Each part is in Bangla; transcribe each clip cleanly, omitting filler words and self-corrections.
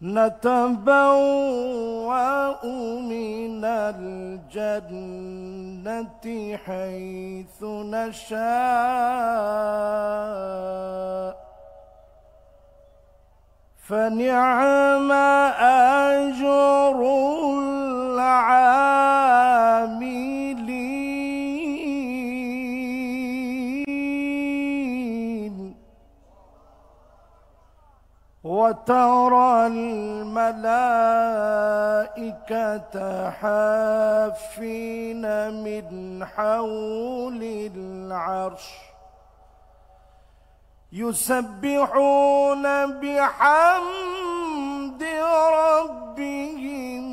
نتبوأ من الجنة حيث نشاء فنعم أجر العاملين وترى الملائكة حافين من حول العرش يسبحون بحمد ربهم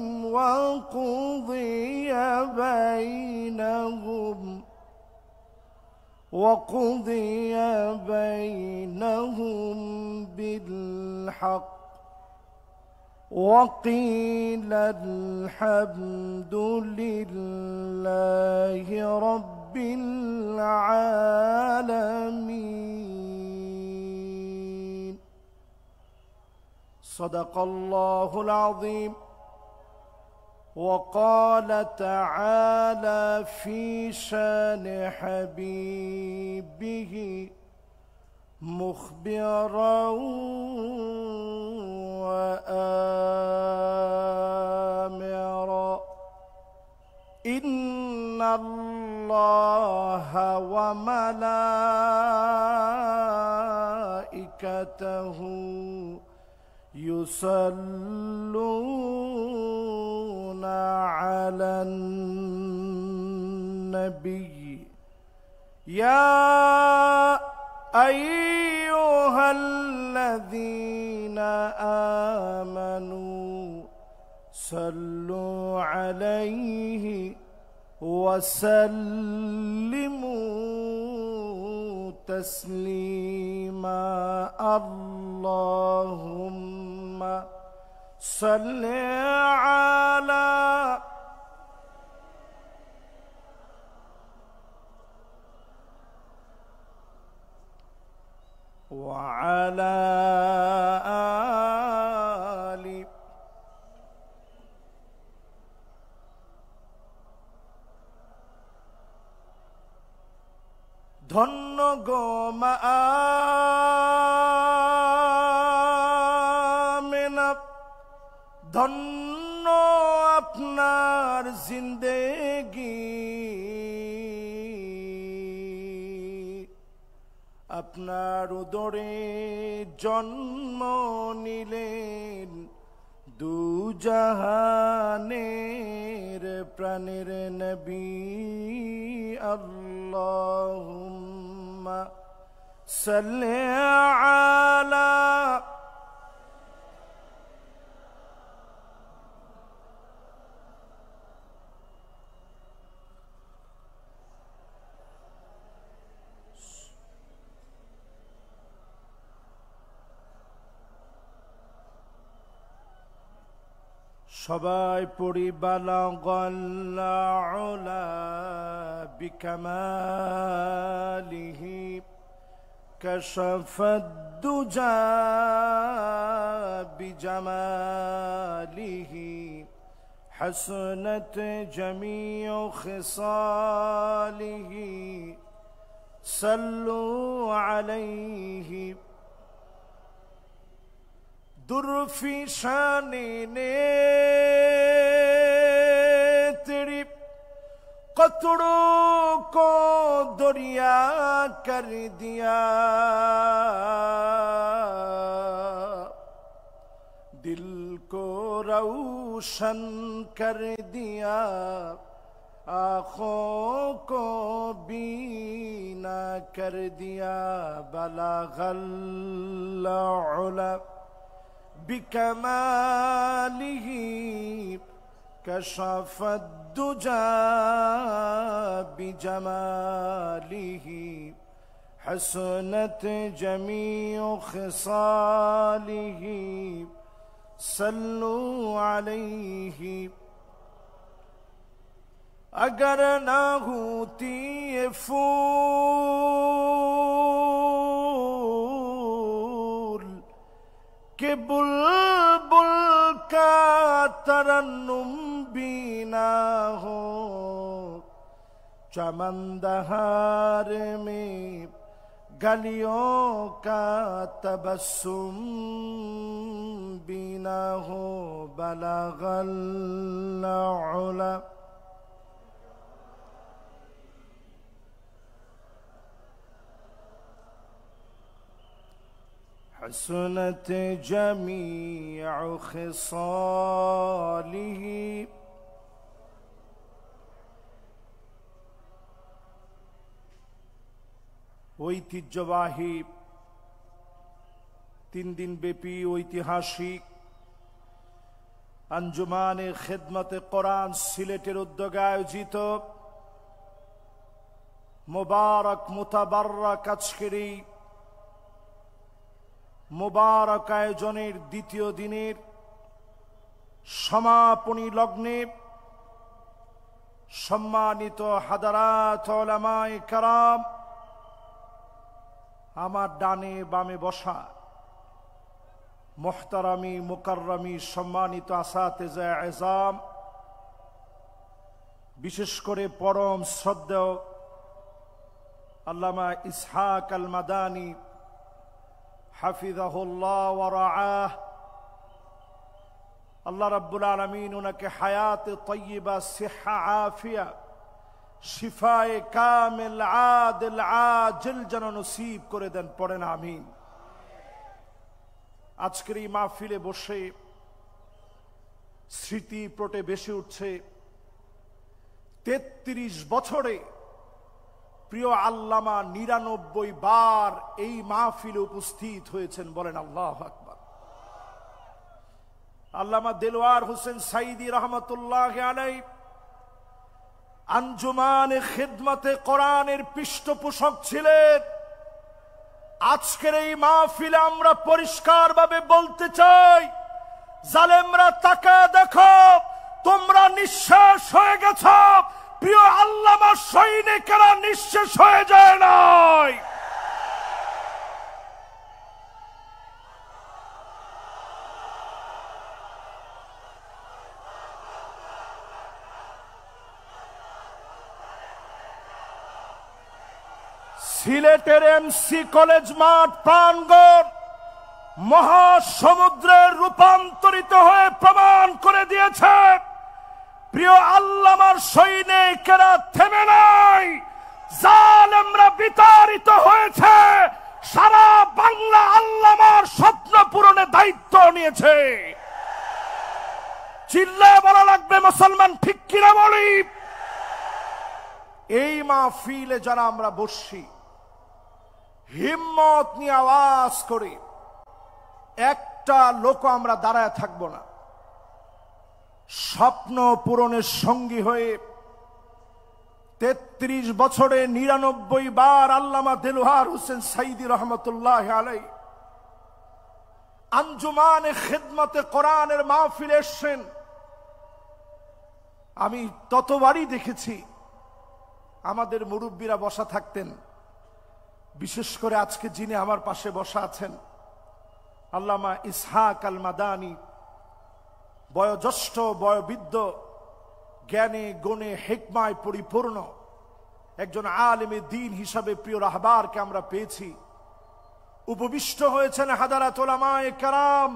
وقضي بينهم بالحق وقيل الحمد لله رب العالمين. صدق الله العظيم. وقال تعالى في شان حبيبه مخبرا وآمرا: إن الله وملائكته يصلون على النبي يا أيها الذين آمنوا صلوا عليه وسلموا تسليما. اللهم صل على وعلى آل ধন্য গো মা আমেনা, ধন্য আপনার জিন্দেগি, আপনার উদরে জন্ম নিলেন দুজাহানের প্রাণের নবী। আল্লাহুম্মা সাল্লি আলা সবাই পড়ি বালাগাল উলা বিকামালিহি কাশাফাদ দুজা বিজামালিহি হাসনাত জামিউ খিসালিহি সাল্লু আলাইহি दुर्फी शाने ने तेरी कतड़ों को दरिया कर दिया, दिल को रोशन कर दिया, आँखों को बीना कर दिया। बलागल उला بكماله كشف الدجى بجماله حسنت جميع خصاله صلوا عليه। अगर ना होती ये फूल कि बुलबुल का तरन्नुम भी ना हो, चमनदहार में गलियों का तबस्सुम भी ना हो, बलगल उला हसनत जमीअ खिसालिही। ঐতিহ্যবাহী 3 দিন ব্যাপী ঐতিহাসিক আঞ্জুমানে খেদমতে কোরআন সিলেটের উদ্যোগে আয়োজিত মুবারক মুতাবাররক আজকের এই মুবারক আয়োজনের দ্বিতীয় দিনের সমাপনী লগ্নে সম্মানিত হাদারাত উলামায়ে কেরাম, আমার ডানে বামে বসা মুহতারামি মুকাররমি সম্মানিত আসাতিজা এজাম, বিশেষ করে পরম শ্রদ্ধেয় আল্লামা ইসহাক আল মাদানী হাফিজাহুল্লাহ ওয়া রাআহ, আল্লাহ রাব্বুল আলামিন ওনাকে হায়াত তাইয়্যিবা, সিহা, আফিয়া, শিফায়ে কামিল আদিল আজিল যেন নসিব করে দেন, পড়েন আমিন। আজকের এই মাহফিলে বসে স্মৃতি প্রটে বেশি উঠছে 33 বছরে প্রিয় আল্লামা 99 বার এই মাহফিলে উপস্থিত হয়েছেন, বলেন আল্লাহু আকবার। আল্লামা দেলোয়ার হোসেন সাইদি রহমতুল্লাহি আলাইহি আঞ্জুমানে খিদমতে কোরআনের পৃষ্ঠপোষক ছিলেন। আজকের এই মাহফিলে আমরা পরিষ্কারভাবে বলতে চাই, জালেমরা তাকায় দেখো, তোমরা নিঃশেষ হয়ে গেছ, প্রিয় আল্লামা সৈনিকেরা নিঃশেষ হয়ে যায় নাই। সিলেটের এমসি কলেজ মাঠ প্রাঙ্গণ মহাসমুদ্রে রূপান্তরিত হয়ে প্রমাণ করে দিয়েছে, প্রিয় আল্লামার সৈনিকেরা থেমে নাই, জালেমরা বিতাড়িত হয়েছে, সারা বাংলা আল্লামার স্বপ্ন পূরণে দায়িত্ব নিয়েছে। চিল্লায় বলা লাগবে মুসলমান, ঠিক কিনা বলি? এই মাহফিলে যারা আমরা বসছি, হিম্মত নিয়ে আওয়াজ করে একটা লোক আমরা দাঁড়ায় থাকবো না। স্বপ্ন পূরণের সঙ্গী হয়ে 33 বছরে 99 বার আল্লামা দেলোয়ার হোসেন সাইদি রহমতুল্লাহি আলাইহি আঞ্জুমানে খিদমতে কোরআনের মাহফিলে এসেছেন। আমি ততবারই দেখেছি আমাদের মুরব্বীরা বসা থাকতেন, বিশেষ করে আজকে যিনি আমার পাশে বসা আছেন আল্লামা ইসহাক আল মাদানী, বয়োজ্যেষ্ঠ বয়োবৃদ্ধ, জ্ঞানে গুণে হিকমায় পরিপূর্ণ একজন আলেমে দ্বীন হিসাবে প্রিয় রাহবারকে আমরা পেয়েছি। উপবিষ্ট হয়েছেন হাদারাত উলামায়ে কেরাম,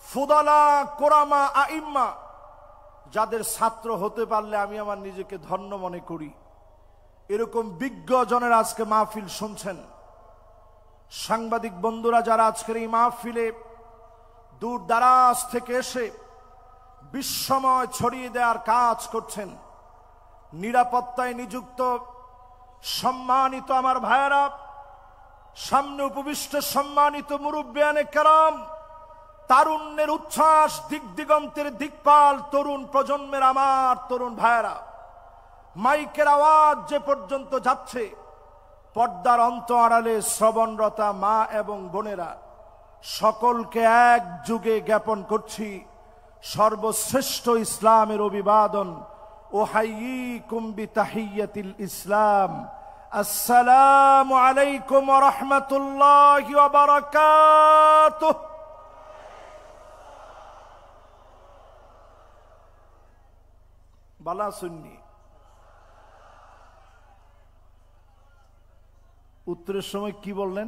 ফুদালা, কোরামা, আইম্মা, যাদের ছাত্র হতে পারলে আমি আমার নিজেকে ধন্য মনে করি। এরকম বিজ্ঞ জনের আজকে মাহফিল শুনছেন। সাংবাদিক বন্ধুরা যারা আজকের এই মাহফিলে দূর দারাজ থেকে এসে বিস্ময় ছড়িয়ে দেওয়ার কাজ করছেন, নিরাপত্তায় নিযুক্ত সম্মানিত আমার ভাইয়েরা, সামনে উপবিষ্ট সম্মানিত মুরব্বিয়ানে কেরাম, তারুণ্যের উচ্ছ্বাস, দিক দিগন্তের দিকপাল তরুণ প্রজন্মের আমার তরুণ ভাইয়েরা, মাইকের আওয়াজ যে পর্যন্ত যাচ্ছে, পর্দার অন্ত আড়ালে শ্রবণরতা মা এবং বোনেরা, সকলকে এক যুগে জ্ঞাপন করছি সর্বশ্রেষ্ঠ ইসলামের অভিবাদন, উহাইয়িকুম বিতাহিয়্যাতিল ইসলাম, আসসালামু আলাইকুম ওয়া রাহমাতুল্লাহি ওয়া বারাকাতুহু। বালা সুন্নি। উত্তরের সময় কি বললেন?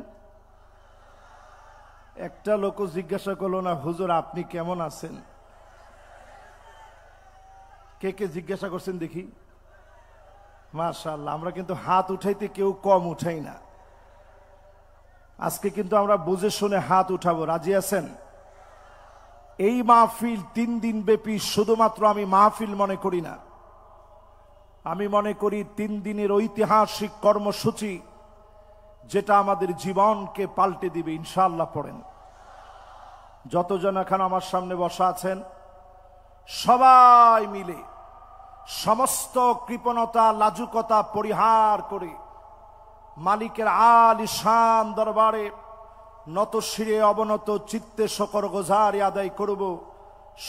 একটা লোক জিজ্ঞাসা করলো না, হুজুর আপনি কেমন আছেন? কে কে জিজ্ঞাসা করছেন দেখি? মাশাআল্লাহ, আমরা কিন্তু হাত উঠাইতে কেউ কম উঠাই না। আজকে কিন্তু আমরা বুঝে শুনে হাত উঠাবো। রাজি আছেন? এই মাহফিল 3 দিন ব্যাপী শুধুমাত্র আমি মাহফিল মনে করি না, আমি মনে করি 3 দিনের ঐতিহাসিক কর্মসূচি, যেটা আমাদের জীবনকে পাল্টে দিবে ইনশাআল্লাহ। পড়েন। যতজন এখন আমার সামনে বসা আছেন সবাই মিলে সমস্ত কৃপণতা লাজুকতা পরিহার করে মালিকের আলিশান দরবারে নত শিরে অবনত চিত্তে শকর গোজারি আদায় করব।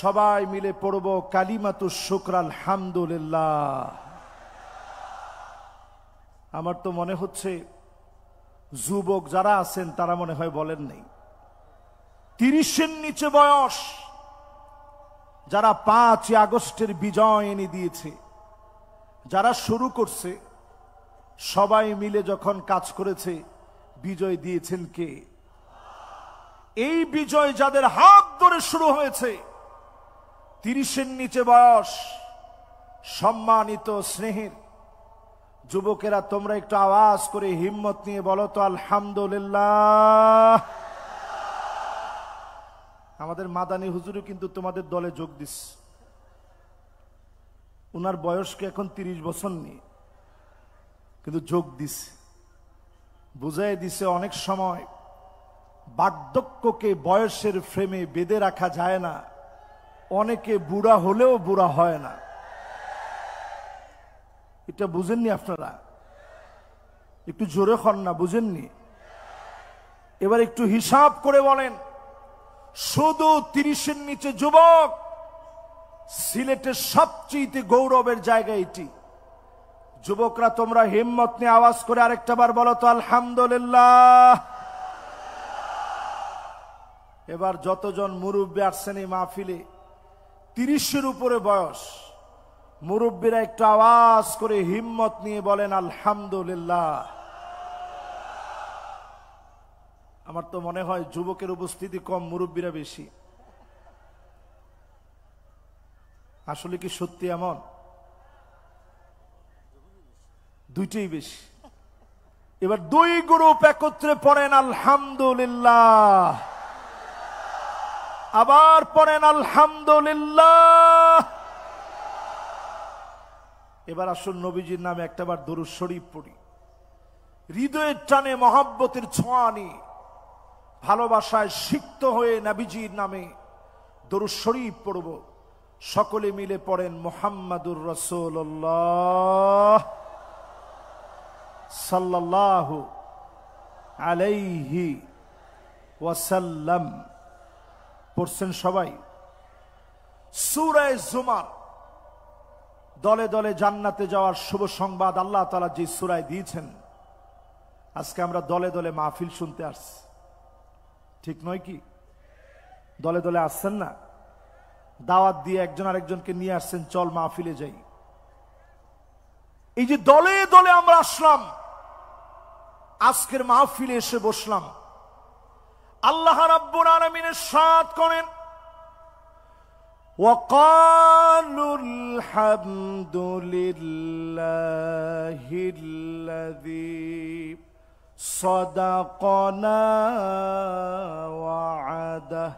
সবাই মিলে পড়ব কালিমাতুশ শুকর আলহামদুলিল্লাহ। আমার তো মনে হচ্ছে যুবক যারা আছেন তারা মনে হয় বলেন নাই। 30-এর নিচে বয়স যারা 5 আগস্টের বিজয় এনে দিয়েছে, যারা শুরু করছে, সবাই মিলে যখন কাজ করেছে, বিজয় দিয়েছেন কে? এই বিজয় যাদের হাত ধরে শুরু হয়েছে, 30-এর নিচে বয়স, সম্মানিত স্নেহের যুবকেরা, তোমরা একটু আওয়াজ করে হিম্মত নিয়ে বলো তো আলহামদুলিল্লাহ। আমাদের মাদানী হুজুরও কিন্তু তোমাদের দলে যোগ দিস। উনার বয়স কি এখন 30 বছর নেই, কিন্তু যোগ দিছে, বুঝাই দিছে অনেক সময় বার্ধক্যকে বয়সের ফ্রেমে বেঁধে রাখা যায় না। অনেকে বুড়া হলেও বুড়া হয় না। এটা বুঝেননি আপনারা? একটু জোরে হন না, বুঝেননি? এবার একটু হিসাব করে বলেন, শুধু 30-এর নিচে যুবক সিলেটের সবচেয়ে গৌরবের জায়গা এটি। যুবকরা তোমরা হিম্মত নিয়ে আওয়াজ করে আরেকটা বার বলো তো আলহামদুলিল্লাহ। এবার যতজন মুরব্বী আসছেন এই মাহফিলে, 30-এর উপরে বয়স মুরব্বীরা একটু আওয়াজ করে হিম্মত নিয়ে বলেন আলহামদুলিল্লাহ। আমার তো মনে হয় যুবকের উপস্থিতি কম, মুরব্বীরা বেশি। আসলে কি সত্যি এমন? দুইটাই বেশি। এবার 2 গ্রুপ একত্রে পড়েন আলহামদুলিল্লাহ, আবার পড়েন আলহামদুলিল্লাহ। এবার আসুন নবীজির নামে একটাবার দরুদ শরীফ পড়ি। হৃদয়ের টানে মহব্বতের ছোঁয়া নিয়ে ভালোবাসায় সিক্ত হয়ে নবীজির নামে দরুদ শরীফ পড়ব। সকলে মিলে পড়েন মুহাম্মাদুর রাসূলুল্লাহ সাল্লাল্লাহু আলাইহি ওয়াসাল্লাম। পড়ছেন সবাই? সূরা জুমার দলে দলে জান্নাতে যাওয়ার শুভ সংবাদ আল্লাহ তাআলা যে সূরায় দিয়েছেন, আজকে আমরা দলে দলে মাহফিল শুনতে আসছি, ঠিক নয় কি? দলে দলে আসছেন না? দাওয়াত দিয়ে একজন আরেকজনকে নিয়ে আসছেন, চল মাহফিলে যাই। এই যে দলে দলে আমরা আসলাম, আজকের মাহফিলে এসে বসলাম, আল্লাহ রাব্বুল আলামিন ইরশাদ করেন, وقالوا الحمد لله الذي صدقنا وعده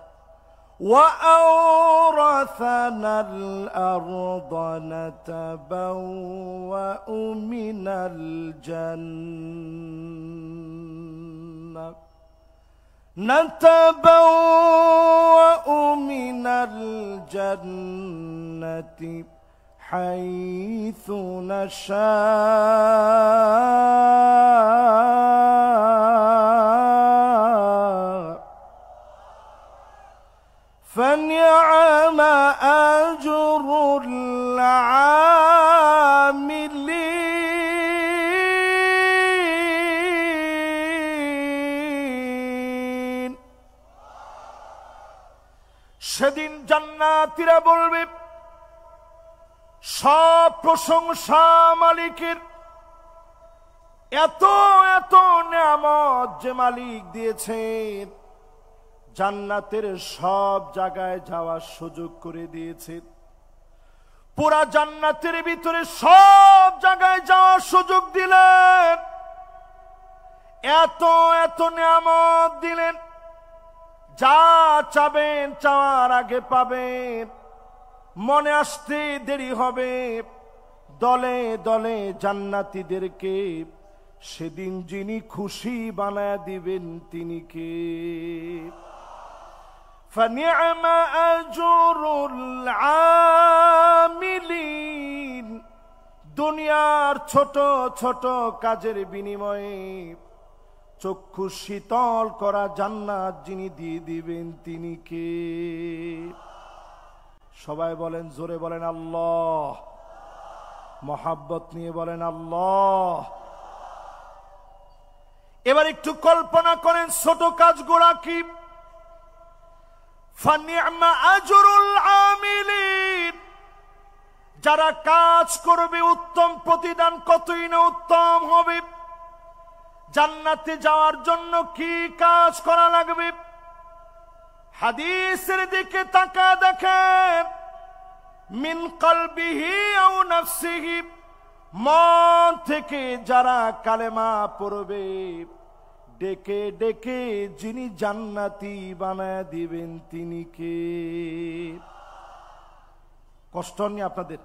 وأورثنا الأرض نتبوأ من الجنة حيث نشاء فنعم أجر العاملين। সেদিন জান্নাতীরা বলবে, সব প্রশংসা মালিকের। এত এত নিয়ামত যে মালিক দিয়েছেন, জান্নাতের সব জায়গায় যাওয়ার সুযোগ করে দিয়েছে। পুরা জান্নাতের ভিতরে সব জায়গায় যাওয়ার সুযোগ দিলেন, এত এত নিয়ামত দিলেন। যা চাবেন চাওয়ার আগে পাবেন, মনে আসতে দেরি হবে। দলে দলে জান্নাতীদেরকে সেদিন যিনি খুশি বানায় দিবেন তিনি কে? فَنِعْمَ أَجْرُ الْعَامِلِينَ। দুনিয়ার ছোট ছোট কাজের বিনিময়ে চক্ষু শীতল করা জান্নাত যিনি দিয়ে দিবেন তিনি কে? সবাই বলেন, জোরে বলেন আল্লাহ। মহাব্বত নিয়ে বলেন আল্লাহ। এবার একটু কল্পনা করেন ছোট কাজগুলা কি। ফানি'মা আজরুল আমিলিন। যারা কাজ করবে উত্তম প্রতিদান কতই না উত্তম হবে। জান্নাতে যাওয়ার জন্য কি কাজ করা লাগবে? হাদিসের দিকে তাকায় দেখেন। মিন কলবিহি আও নাফসিহি। মন থেকে যারা কালেমা পড়বে, ডেকে ডেকে যিনি জান্নাতি বানায় দিবেন তিনি কে? কষ্ট নিয়ে আপনাদের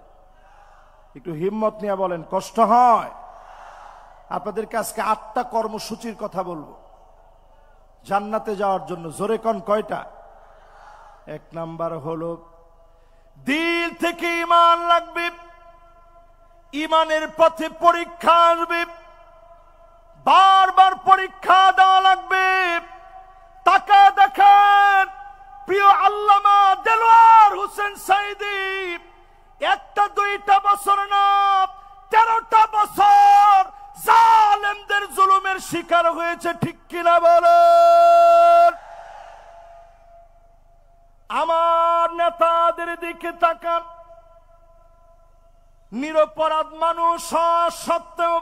একটু হিম্মত নিয়ে বলেন, কষ্ট হয়? আপনাদেরকে আজকে 8টা কর্মসূচির কথা বলবো জান্নাতে যাওয়ার জন্য। জোরে কোন কয়টা? 1 নাম্বার হলো দিল থেকে ঈমান লাগবে। ঈমানের পথে পরীক্ষা আসবে, বারবার পরীক্ষা দেওয়া লাগবে। তাকা দেখেন প্রিয় আল্লামা দেলোয়ার হোসেন সাইদি 1টা 2টা বছর না 13টা বছর জালেমদের জুলুমের শিকার হয়েছে, ঠিক কিনা বলেন? আমার নেতাদের দিকে তাকান। নিরপরাধ মানুষ সত্ত্বেও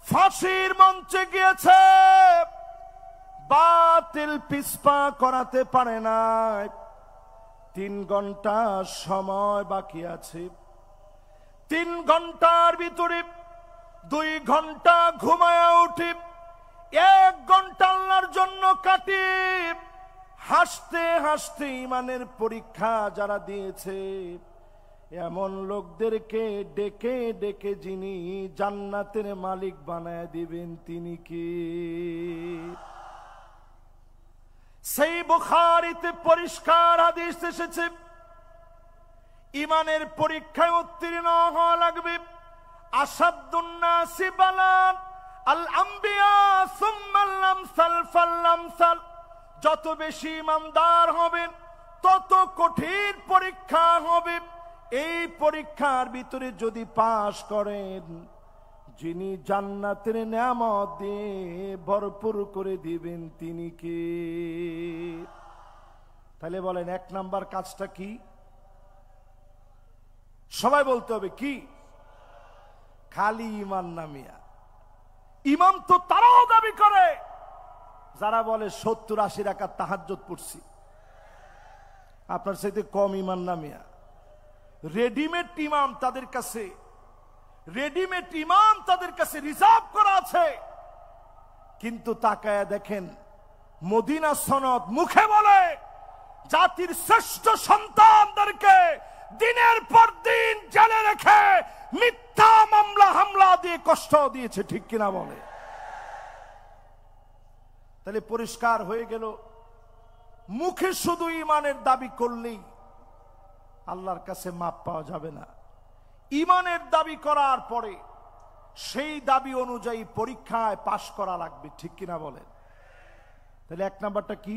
ফাঁসির মঞ্চে গিয়েছে, বাতিল পিছপা করাতে পারে না। 3 ঘন্টা সময় বাকি আছে। 3 ঘন্টার ভিতরে 2 ঘন্টা ঘুমায়া উঠি, 1 ঘন্টা আল্লাহর জন্য কাটি। হাসতে হাসতে ঈমানের পরীক্ষা যারা দিয়েছে, এমন লোকদেরকে ডেকে ডেকে যিনি জান্নাতের মালিক বানায় দিবেন তিনি কি? সেই বুখারীতে পরিষ্কার হাদিস এসেছে, ঈমানের পরীক্ষায় উত্তীর্ণ হওয়া লাগবে। আসাদুন নাসি বালান আল আম্বিয়া সুম্মাল আমসাল ফাল আমসাল। যত বেশি ঈমানদার হবেন তত কঠিন পরীক্ষা হবে। এই পরীক্ষার ভিতরে যদি পাশ করেন, যিনি জান্নাতের নিয়ামত দিয়ে ভরপুর করে দিবেন তিনি কে? তাহলে বলেন 1 নাম্বার কাজটা কি? সবাই বলতে হবে কি? খালি ঈমান না মিয়া। ইমাম তো তারাও দাবি করে যারা বলে 70-80 রাকাত তাহাজ্জুদ পড়ছি। আপনার সাথে কম ঈমান না মিয়া। রেডিমেড ইমাম তাদের কাছে, রেডিমেড ইমাম তাদের কাছে রিজার্ভ করা আছে। কিন্তু তাকায়া দেখেন, মদিনা সনদ মুখে বলে জাতির শ্রেষ্ঠ সন্তানদেরকে দিনের পর দিন জেলে রেখে মিথ্যা মামলা হামলা দিয়ে কষ্ট দিয়েছে, ঠিক কিনা বলে? তাহলে পরিষ্কার হয়ে গেল, মুখে শুধু ঈমানের দাবি করলেই আল্লাহর কাছে মাপ পাওয়া যাবে না। ঈমানের দাবি করার পরে সেই দাবি অনুযায়ী পরীক্ষায় পাশ করা লাগবে, ঠিক কিনা বলেন? তাহলে 1 নাম্বারটা কি?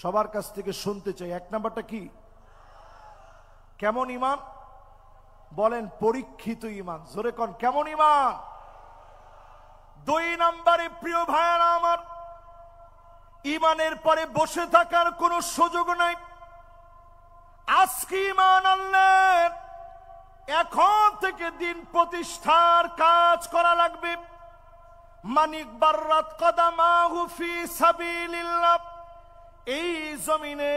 সবার কাছ থেকে শুনতে চাই, 1 নাম্বারটা কি? কেমন ঈমান? বলেন পরীক্ষিত ঈমান। জোরে কোন কেমন ঈমান? 2 নাম্বারে প্রিয় ভাইয়েরা আমার, ঈমানের পরে বসে থাকার কোনো সুযোগ নাই। আজকে ঈমান আনলেন, এখন থেকে দিন প্রতিষ্ঠার কাজ করা লাগবে। মানিক বাররাত কদামাহু ফি সাবিলিল্লাহ, এই জমিনে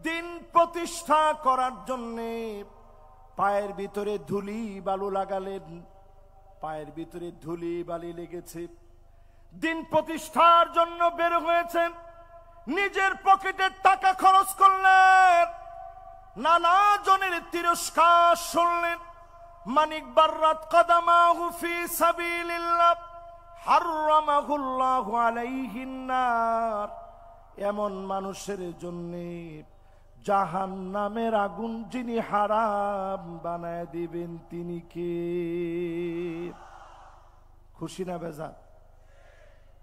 দিন প্রতিষ্ঠা করার জন্য পায়ের ভিতরে ধুলি বালু লাগালেন, পায়ের ভিতরে ধুলি বালি লেগেছে, দিন প্রতিষ্ঠার জন্য বের হয়েছেন, নিজের পকেটের টাকা খরচ করলেন, নানা জনের তিরস্কার শুনলেন। মানিক বাররাত কদামাহু ফি সাবিলিল্লাহ হারামাহুল্লাহু আলাইহিন নার, এমন মানুষের জন্য জাহান্নামের আগুন যিনি হারাম বানায় দিবেন তিনি কে? খুশি না বেজার?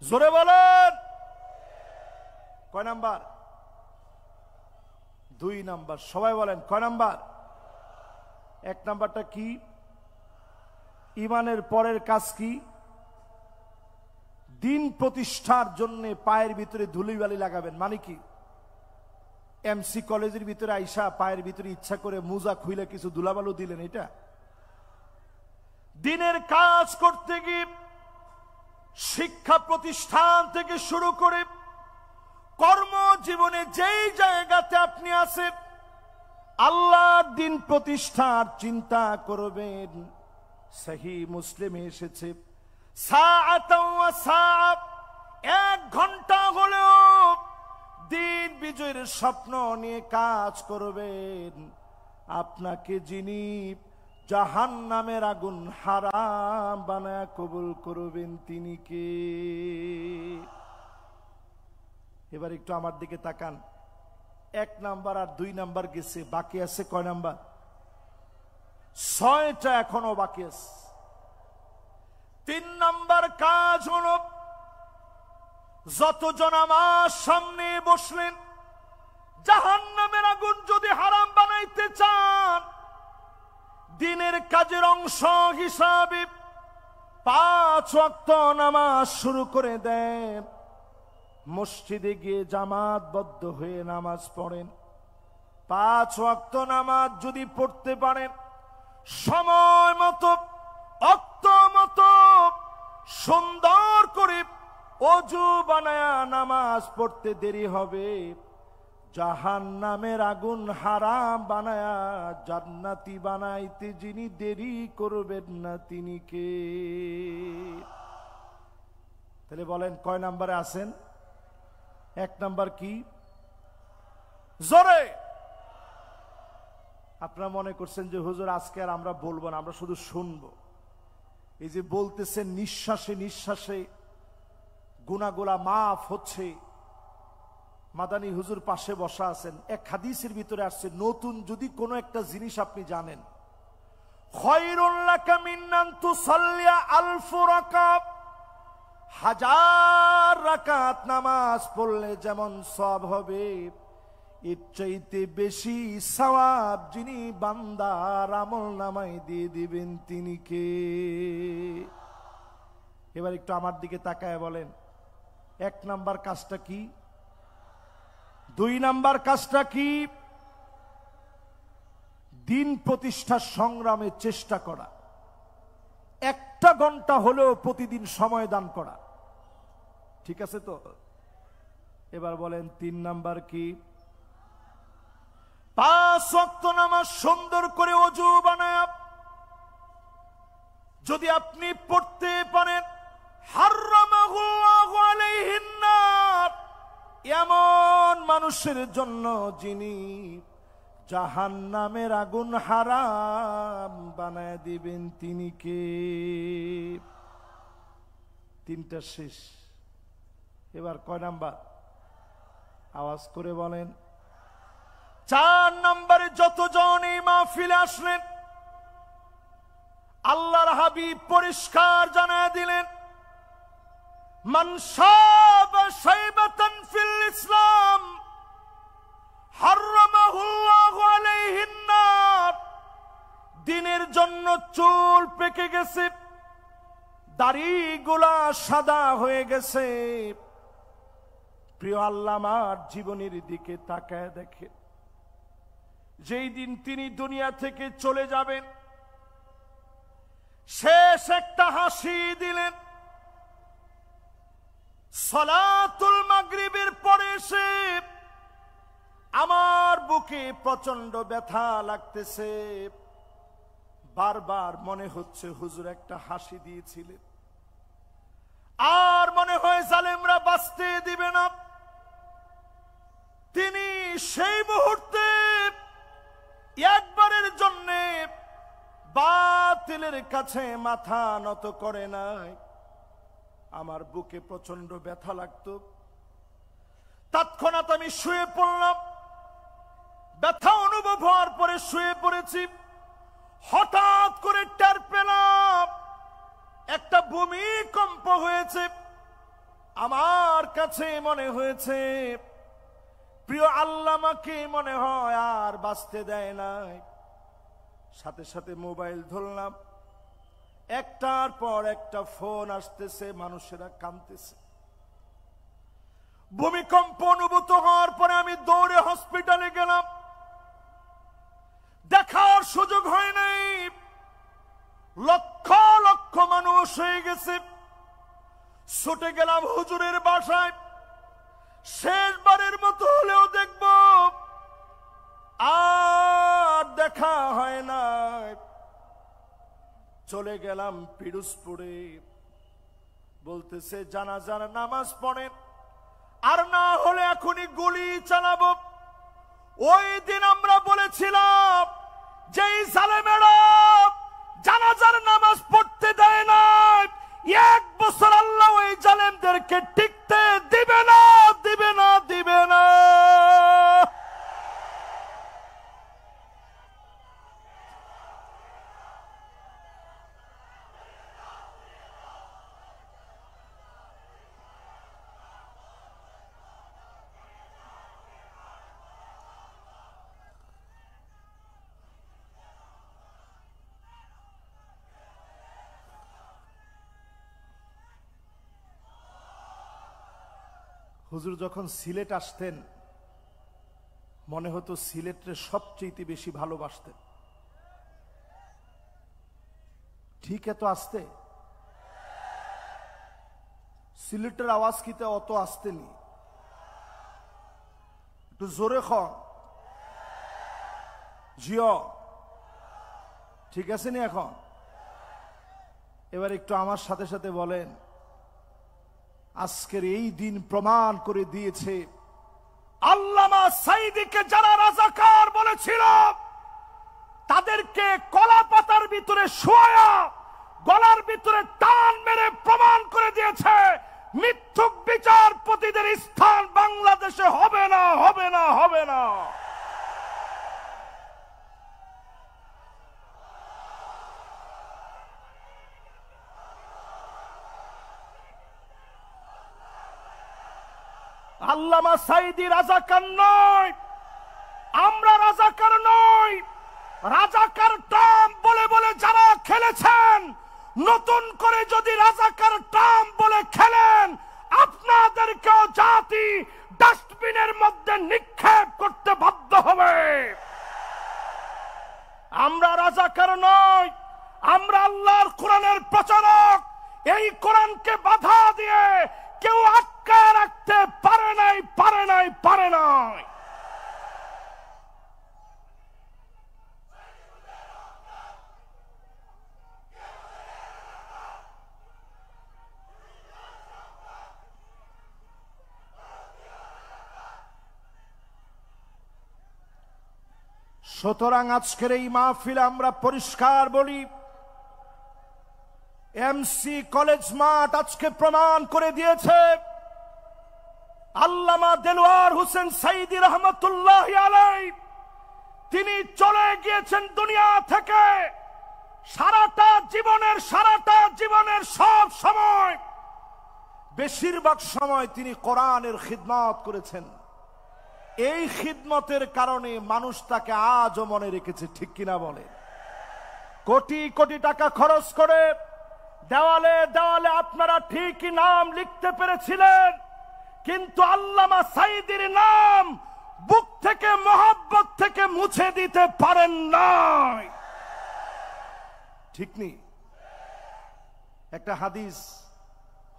জোরে বলেন। কয় নাম্বার? 2 নাম্বার। সবাই বলেন কয় নাম্বার? 1 নাম্বারটা কি? ঈমানের পরের কাজ কি? দিন প্রতিষ্ঠার জন্য পায়ের ভিতরে ধুলিবালি লাগাবেন। মানে কি? এমসি কলেজের ভিতরে আইসা পায়ের ভিতরে ইচ্ছা করে মোজা খুইলে কিছু ধুলাবালু দিলেন, এটা দিনের কাজ করতে গিয়ে শিক্ষা প্রতিষ্ঠান থেকে শুরু করে কর্মজীবনে যেই জায়গাতে আপনি আছেন আল্লাহর দিন প্রতিষ্ঠার চিন্তা করবেন। সহিহ মুসলিমে এসেছে, সাআতাও ওয়া সাআ, 1 ঘন্টা হলেও দিন বিজয়ের স্বপ্ন নিয়ে কাজ করবেন। আপনাকে যিনি জাহান্নামের আগুন হারাম বানায় কবুল করবেন তিনি কে? এবার একটু আমার দিকে তাকান। 1 নাম্বার আর 2 নাম্বার গেছে, বাকি আছে কয় নাম্বার? 6টা এখনো বাকি আছে। 3 নাম্বার কাজ হলো, যতজন আমার সামনে বসলেন জাহান্নামের আগুন যদি হারাম বানাইতে চান, দিনের কাজের অংশ হিসাবে 5 ওয়াক্ত নামাজ শুরু করে দেন। মসজিদে গিয়ে জামাতবদ্ধ হয়ে নামাজ পড়েন। 5 ওয়াক্ত নামাজ যদি পড়তে পারেন, সময় মতো ওয়াক্ত মতো সুন্দর করে ওযু বানায়া নামাজ পড়তে দেরি হবে, জাহান্নামের আগুন হারাম বানায়া জান্নাতি বানাইতে যিনি দেরি করবেন না তিনি কে? তাহলে বলেন কয় নাম্বারে আছেন? 1 নাম্বার কি? জোরে। আপনারা মনে করছেন যে হুজুর আজকে আর আমরা বলবো না, আমরা শুধু শুনবো। এই যে বলতেছেন নিঃশ্বাসে নিঃশ্বাসে গুনাহগুলা মাফ হচ্ছে। মাদানী হুজুর পাশে বসা আছেন, এক হাদিসের ভিতরে আসছে, নতুন যদি কোনো একটা জিনিস আপনি জানেন, খায়রুল লাকা মিন আন তুসাল্লিয়া আলফ রাকাত, 1000 রাকাত নামাজ পড়লে যেমন সওয়াব হবে, এর চাইতে বেশি সওয়াব যিনি বান্দার আমলনামায় দিয়ে দিবেন তিনি কে? এবার একটু আমার দিকে তাকায় বলেন 1 নাম্বার কাজটা কি? 2 নাম্বার কাজটা কি? দিন প্রতিষ্ঠার সংগ্রামে চেষ্টা করা, 1টা ঘন্টা হলেও প্রতিদিন সময় দান করা। ঠিক আছে তো? এবার বলেন 3 নাম্বার কি? 5 ওয়াক্ত নামাজ সুন্দর করে ওযু বানায়া যদি আপনি পড়তে পারেন, হারামাহুল্লাহু আলাইহিন নার, এমন মানুষের জন্য যিনি জাহান্নামের আগুন হারাম বানায় দিবেন তিনি কে? 3টা শেষ। এবার কয় নাম্বার? আওয়াজ করে বলেন। 4 নম্বরে যতজন এই মাহফিলে আসলেন আল্লাহর হাবিব পরিষ্কার জানায় দিলেন, মান শাবা শাইবাতান ফিল ইসলাম হারামাহুল্লাহু আলাইহিন নার। দিনের জন্য চুল পেকে গেছে, দাড়িগুলা সাদা হয়ে গেছে, প্রিয় আল্লাহ আমার জীবনের দিকে তাকায় দেখে, যেই দিন তিনি দুনিয়া থেকে চলে যাবেন, শেষ একটা হাসি দিলেন। সালাতুল মাগরিবের পরে এসে আমার বুকে প্রচন্ড ব্যথা লাগতেছে। বারবার মনে হচ্ছে হুজুর একটা হাসি দিয়েছিলেন, আর মনে হয় জালেমরা বাঁচতে দিবে না। তিনি সেই মুহূর্তে একবারের জন্য বাতিলের কাছে মাথা নত করে নাই। আমার বুকে প্রচন্ড ব্যথা লাগতো, তৎক্ষণাৎ আমি শুয়ে পড়লাম। ব্যথা অনুভব হওয়ার পরে শুয়ে পড়েছি। হঠাৎ করে টের পেলাম একটা ভূমিকম্প হয়েছে। আমার কাছে মনে হয়েছে প্রিয় আল্লামাকে মনে হয় আর বাঁচতে দেয় নাই। সাথে সাথে মোবাইল ধরলাম, একটার পর একটা ফোন আসতেছে, মানুষেরা কাঁদতেছে। ভূমিকম্প অনুভূত হওয়ার পরে আমি দৌড়ে হসপিটালে গেলাম। দেখার সুযোগ হয় নাই, লক্ষ লক্ষ মানুষ হয়ে গেছে। ছুটে গেলাম হুজুরের বাসায়, শেষবারের মতো হলেও দেখব, আর দেখা হয় না। চলে গেলাম পিরোজপুরে। বলতেছে জানাজার নামাজ পড়েন, আর না হলে এখনই গুলি চালাবো। ওই দিন আমরা বলেছিলাম যে জালেমেরা জানাজার নামাজ পড়তে দেয় না, 1 বছর আল্লাহ ওই জালেমদেরকে টিকতে দিবে না, দিবে না, দিবে না। হুজুর যখন সিলেট আসতেন, মনে হতো সিলেটের সবচেয়ে বেশি ভালোবাসতেন। ঠিক এত আসতে সিলেটের আওয়াজ কিতে অত আসতেনি, একটু জোরে খন জিও, ঠিক আছে নি? এখন এবার একটু আমার সাথে সাথে বলেন, আজকের এই দিন প্রমাণ করে দিয়েছে আল্লামা সাঈদীকে যারা রাজাকার বলেছিল, তাদেরকে কলা পাতার ভিতরে শোয়া গলার ভিতরে টান মেরে প্রমাণ করে দিয়েছে মিথ্যুক বিচারপতিদের স্থান বাংলাদেশে হবে না, হবে না, হবে না। আল্লামা সাঈদী রাজাকার নয়, আমরা রাজাকার নই। রাজাকার টার্ম বলে বলে যারা খেলেছেন, নতুন করে যদি রাজাকার টার্ম বলে খেলেন, আপনাদেরকেও জাতি ডাস্টবিনের মধ্যে নিক্ষেপ করতে বাধ্য হবে। আমরা রাজাকার নই, আমরা আল্লাহর কোরআনের প্রচারক। এই কোরআনকে বাধা দিয়ে কেউ আটকায় রাখতে পারে নাই, পারে নাই, পারে নাই। সুতরাং আজকের এই মাহফিলে আমরা পরিষ্কার বলি, এমসি কলেজ মাঠ আজকে প্রমাণ করে দিয়েছে আল্লামা দেলোয়ার হোসেন সাঈদী রহমতুল্লাহ আলাইহি তিনি চলে গিয়েছেন দুনিয়া থেকে। সারাটা জীবনের সব সময়, বেশিরভাগ সময় তিনি কোরআনের খিদমত করেছেন। এই খিদমতের কারণে মানুষ তাকে আজও মনে রেখেছে, ঠিক কিনা বলে? কোটি কোটি টাকা খরচ করে দেওয়ালে দেওয়ালে আপনারা ঠিকই নাম লিখতে পেরেছিলেন, কিন্তু আল্লামা সাঈদীর নাম বুক থেকে মহব্বত থেকে মুছে দিতে পারেন নাই। ঠিক নেই? একটা হাদিস,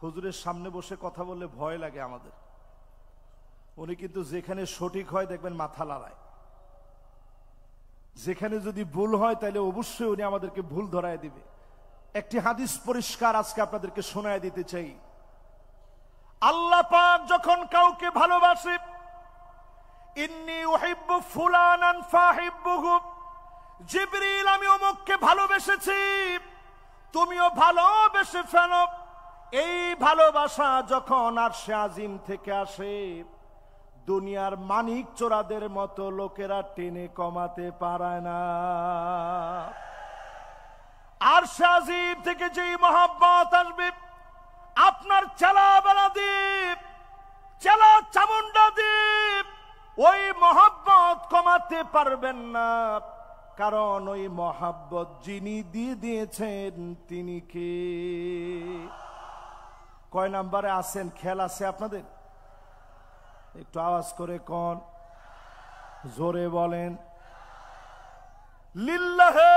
হুজুরের সামনে বসে কথা বললে ভয় লাগে আমাদের। উনি কিন্তু যেখানে সঠিক হয় দেখবেন মাথা লড়ায়, যেখানে যদি ভুল হয় তাহলে অবশ্যই উনি আমাদেরকে ভুল ধরায় দিবে। একটি হাদিস পরিষ্কার আজকে আপনাদেরকে শোনায় দিতে চাই। আল্লাহ পাক যখন কাউকে ভালোবাসে, ইন্নী উহিব্বু ফুলানান ফাহিব্বুহু, জিবরিল আমি অমুককে ভালোবেসেছি, তুমিও ভালোবেসে ফেলো। এই ভালোবাসা যখন আরশে আজিম থেকে আসে, দুনিয়ার মানিক চোরাদের মতো লোকেরা টেনে কমাতে পারে না। আরশে আজিম থেকে যেই মহব্বত আসবে, আপনার চেলা বেলা দ্বীপ, চেলা চামুন্ডা দ্বীপ, ওই মহব্বত কমাতে পারবেন না। কারণ ওই মহব্বত যিনি দিয়ে দিয়েছেন তিনি কে? কয় নাম্বারে আছেন? খেয়াল আছে আপনাদের? একটু আওয়াজ করে কোন, জোরে বলেন লিল্লাহে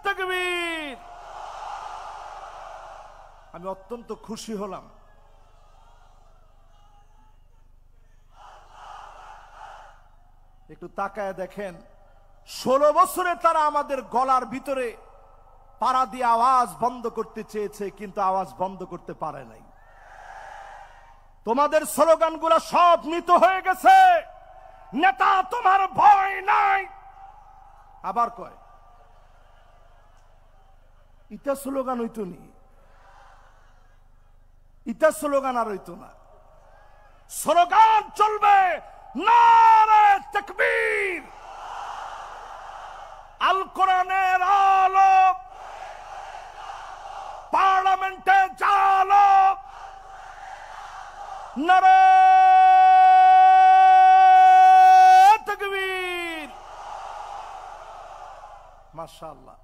তাকবীর। আমি অত্যন্ত খুশি হলাম। একটু তাকায় দেখেন, 16 বছরে তারা আমাদের গলার ভিতরে পাড়া দিয়ে আওয়াজ বন্ধ করতে চেয়েছে, কিন্তু আওয়াজ বন্ধ করতে পারে নাই। তোমাদের স্লোগানগুলো সব মৃত হয়ে গেছে। নেতা তোমার ভয় নাই। আবার কয় ইটা স্লোগান হইতো নি, ইটা স্লোগান আর হইতো না। স্লোগান চলবে নারে তাকবীর, আল কোরআনের আলো, পার্লামেন্টে জালো, নারে তাকবীর। মাশাআল্লাহ।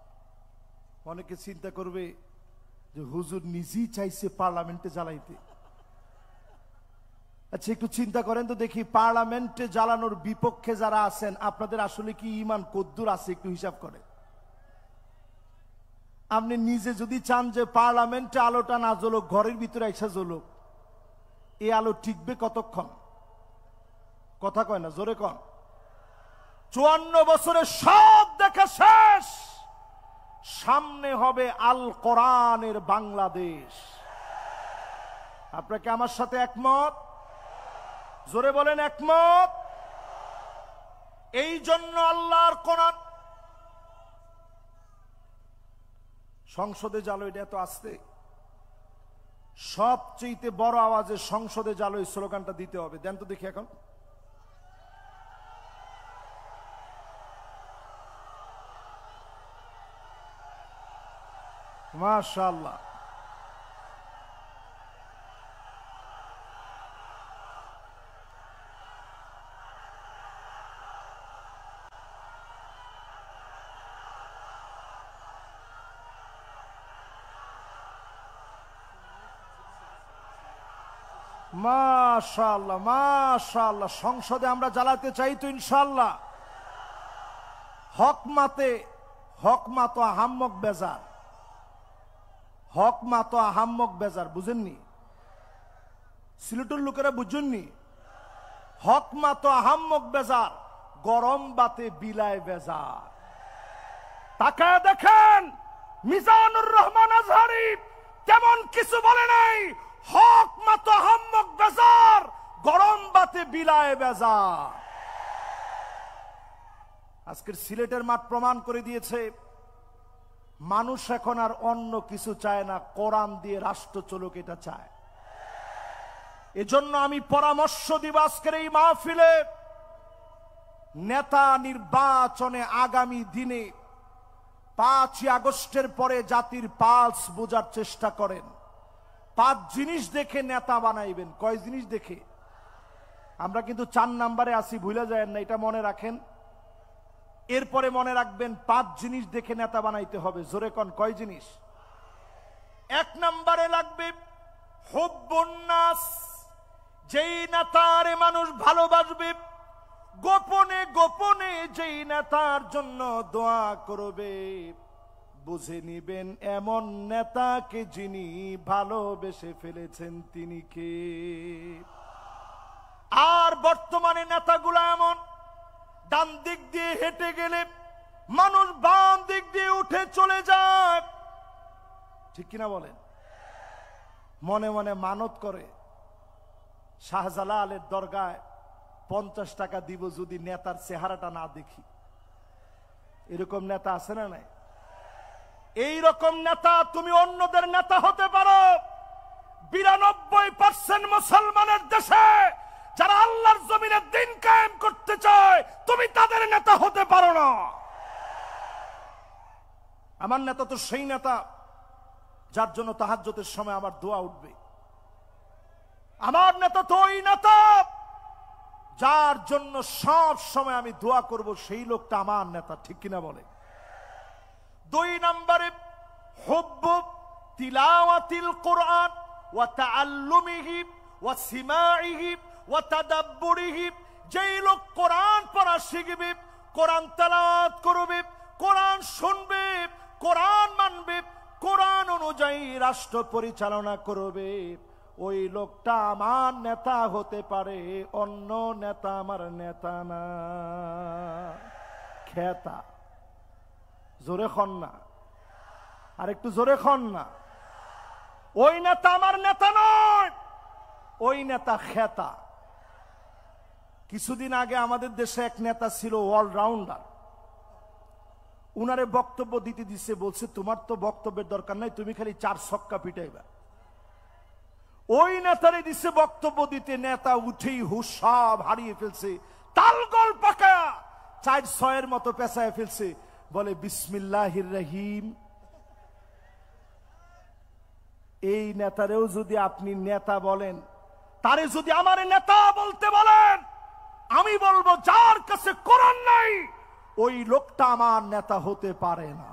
অনেকে চিন্তা করবে যে হুজুর নিজেই চাইছে পার্লামেন্টে জ্বালাইতে। আচ্ছা একটু চিন্তা করেন তো দেখি, পার্লামেন্টে জ্বালানোর বিপক্ষে যারা আছেন আপনাদের আসলে কি ঈমান কদ্দুর আছে? একটু হিসাব করে। আপনি নিজে যদি চান যে পার্লামেন্টে আলোটা না জ্বলুক, ঘরের ভিতরে এসে জ্বলুক, এই আলো টিকবে কতক্ষণ? কথা কয় না, জোরে কন। 54 বছরে সব দেখা শেষ, সামনে হবে আল কোরআনের বাংলাদেশ। আপনাকে আমার সাথে একমত? জোরে বলেন একমত। এই জন্য আল্লাহর কোরআন সংসদে জালো, এটা এত আসতে, সবচেয়ে বড় আওয়াজে সংসদে জালো এই স্লোগানটা দিতে হবে। দেন তো দেখি এখন। মাশাআল্লাহ। মাশাআল্লাহ মাশাআল্লাহ। সংসদে আমরা জ্বালাতে চাই তো ইনশাআল্লাহ। হক মা তো আহাম্মক বেজার, হক মা তো আহাম্মক বেজার, বুঝেননি? সিলেটের লোকেরা বুঝেননি? হক মা তো আহাম্মক বেজার, গরম বাতে বিলায় বেজার। তাকায় দেখেন মিজানুর রহমান আজহারি তেমন কিছু বলে নাই। হক মা তো আহাম্মক বেজার, গরম বাতে বিলায় বেজার। আজকের সিলেটের মাঠ প্রমাণ করে দিয়েছে মানুষ এখন আর অন্য কিছু চায় না, কোরআন দিয়ে রাষ্ট্র চলুক এটা চায়। এজন্য আমি পরামর্শ দিব আজকের এই মাহফিলে, নেতা নির্বাচনে আগামী দিনে 5ই আগস্টের পরে জাতির পালস বোঝার চেষ্টা করেন। 5 জিনিস দেখে নেতা বানাইবেন। কয় জিনিস দেখে? আমরা কিন্তু 4 নাম্বারে আসি, ভুলে যায় না, এটা মনে রাখেন। এরপরে মনে রাখবেন 5 জিনিস দেখে নেতা বানাইতে হবে। জোরে কোন কয় জিনিস? 1 নম্বরে লাগবে হুব্বুন নাস, যেই নেতারে মানুষ ভালোবাসবে, গোপনে গোপনে যেই নেতার জন্য দোয়া করবে, বুঝে নিবেন এমন নেতাকে যিনি ভালোবেসে ফেলেছেন তিনি কে। আর বর্তমানে নেতাগুলো এমন, ডান দিক দিয়ে হেঁটে গেলে মানুষ বাম দিক দিয়ে উঠে চলে যায়, ঠিক কিনা বলেন? মনে মনে মানত করে, শাহজালালের দরগায় 50 টাকা দিব যদি নেতার চেহারাটা না দেখি। এরকম নেতা আছে না নাই? এই রকম নেতা তুমি অন্যদের নেতা হতে পারো। 92% মুসলমানের দেশে যারা আল্লাহর জমিনে দিন কায়েম করতে চায়, তুমি তাদের নেতা হতে পারো না। আমার নেতা তো সেই নেতা যার জন্য তাহাজ্জুদের সময় আমার দোয়া উঠবে। আমার নেতা তো ওই নেতা যার জন্য সব সময় আমি দোয়া করব, সেই লোকটা আমার নেতা, ঠিক কিনা বলে? 2 নম্বরে হুব্বু তিলাওয়াতিল কুরআন ওয়া তাআল্লুমিহি ওয়া সিমাইহি ওয়া তাদাব্বুরিহি, যেই লোক কোরআন পড়া শিখবে, কোরআন তেলাওয়াত করবে, কোরআন শুনবে, কোরআন মানবে, কোরআন অনুযায়ী রাষ্ট্র পরিচালনা করবে, ওই লোকটা আমার নেতা হতে পারে, অন্য নেতা আমার নেতা না। খেতা, জোরে খন না, আর একটু জোরে খন না। ওই নেতা আমার নেতা নয়, ওই নেতা খেতা। কিছুদিন আগে আমাদের দেশে এক নেতা ছিল অলরাউন্ডার, উনারে বক্তব্য দিতে দিচ্ছে, বলছে তোমার তো বক্তব্যের দরকার নাই, তুমি খালি 4 ছক্কা পিটাইবা। ওই নেতারে দিচ্ছে বক্তব্য দিতে, নেতা উঠেই হুশ সব হারিয়ে ফেলছে, তালগোল পাকা 4-6 মতো পেঁচায় ফেলছে, বলে বিসমিল্লাহির রহিম। এই নেতারেও যদি আপনি নেতা বলেন, তারে যদি আমার নেতা বলতে বলেন, আমি বলবো যার কাছে কোরআন নাই ওই লোকটা আমার নেতা হতে পারে না।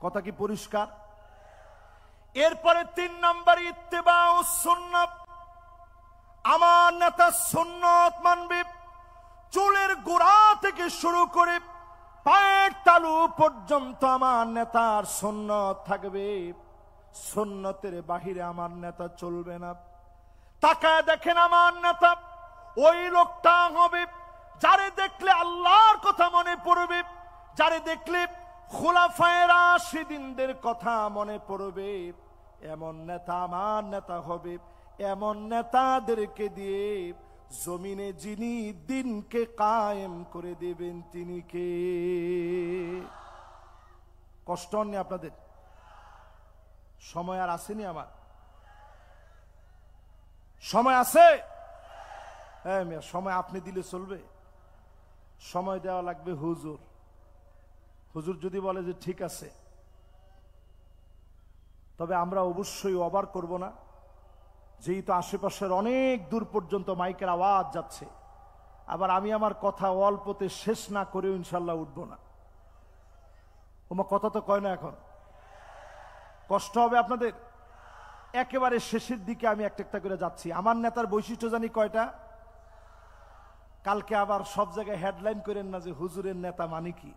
কথা কি পরিষ্কার? এরপরে 3 নম্বর ইত্তেবাউস সুন্নাত। আমার নেতা সুন্নত মানবে, চুলের গোড়া থেকে শুরু করে পায়ের তালু পর্যন্ত আমার নেতার সুন্নত থাকবে, সুন্নতের বাহিরে আমার নেতা চলবে না। তাকায় দেখেন আমার নেতা ওই লোকটা হবে যারে দেখলে আল্লাহর কথা মনে পড়বে, যারে দেখলে খুলাফায়ে রাশিদিনদের কথা মনে পড়বে, এমন নেতা আমার নেতা হবে। এমন নেতাদেরকে দিয়ে জমিনে যিনি দিনকে কায়েম করে দেবেন তিনি কে? কষ্ট হয়নি আপনাদের? সময় আর আসেনি? আমার সময় আছে? হ্যাঁ, সময় আপনি দিলে চলবে? সময় দেওয়া লাগবে হুজুর। হুজুর যদি বলে যে ঠিক আছে, তবে আমরা অবশ্যই ওভার করব না, যেহেতু আশেপাশের অনেক দূর পর্যন্ত মাইকের আওয়াজ যাচ্ছে। আবার আমি আমার কথা অল্পতে শেষ না করেও ইনশাল্লাহ উঠব না। ওমা কথা তো কয় না এখন? কষ্ট হবে আপনাদের? একেবারে শেষের দিকে আমি একটা একটা করে যাচ্ছি। আমার নেতার বৈশিষ্ট্য জানি কয়টা? কালকে আবার সব জায়গায় হেডলাইন করেন না যে হুজুরের নেতা মানে কি।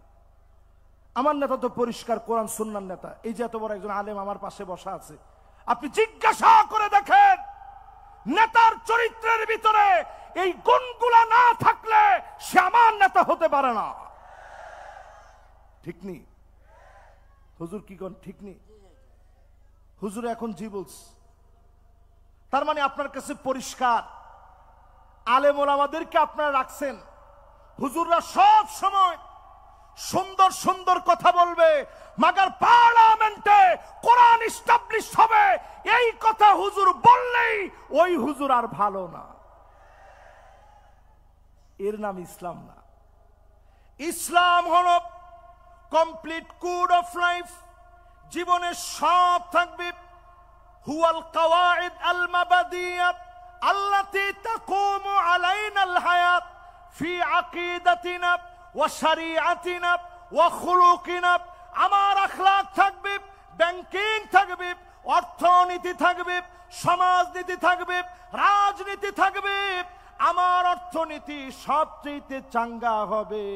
আমার নেতা তো পরিষ্কার কোরআন সুন্নাহর নেতা। এই যে এত বড় একজন আলেম আমার পাশে বসা আছে, আপনি জিজ্ঞাসা করে দেখেন নেতার চরিত্রের ভিতরে এই গুণগুলা না থাকলে সে আমার নেতা হতে পারে না। ঠিক নেই? হুজুর কি কোন ঠিক নেই? হুজুর এখন জি বলছে, তার মানে আপনার কাছে পরিষ্কার আলেম ওলামাদেরকে আপনারা রাখছেন, হুজুররা সব সময় সুন্দর সুন্দর কথা বলবে, মাগার পার্লামেন্টে কোরআন এস্টাবলিশ হবে এই কথা হুজুর বললেই ওই হুজুর আর ভালো না। এর নাম ইসলাম না। ইসলাম হলো কমপ্লিট কোড অফ লাইফ, জীবনে সব থাকবে। হুয়াল কাওয়াইদ আল মাবাদিয়া আল্লাতী তাকুমু আলাইনাল হায়াত ফি আকিদাতিনা ওয়া শারিআতিনা ওয়া খুলুকিনা। আমার আখলাক থাকবে, ব্যাংকিং থাকবে, অর্থনীতি থাকবে, সমাজনীতি থাকবে, রাজনীতি থাকবে, আমার অর্থনীতি সবচেয়ে চাঙ্গা হবে।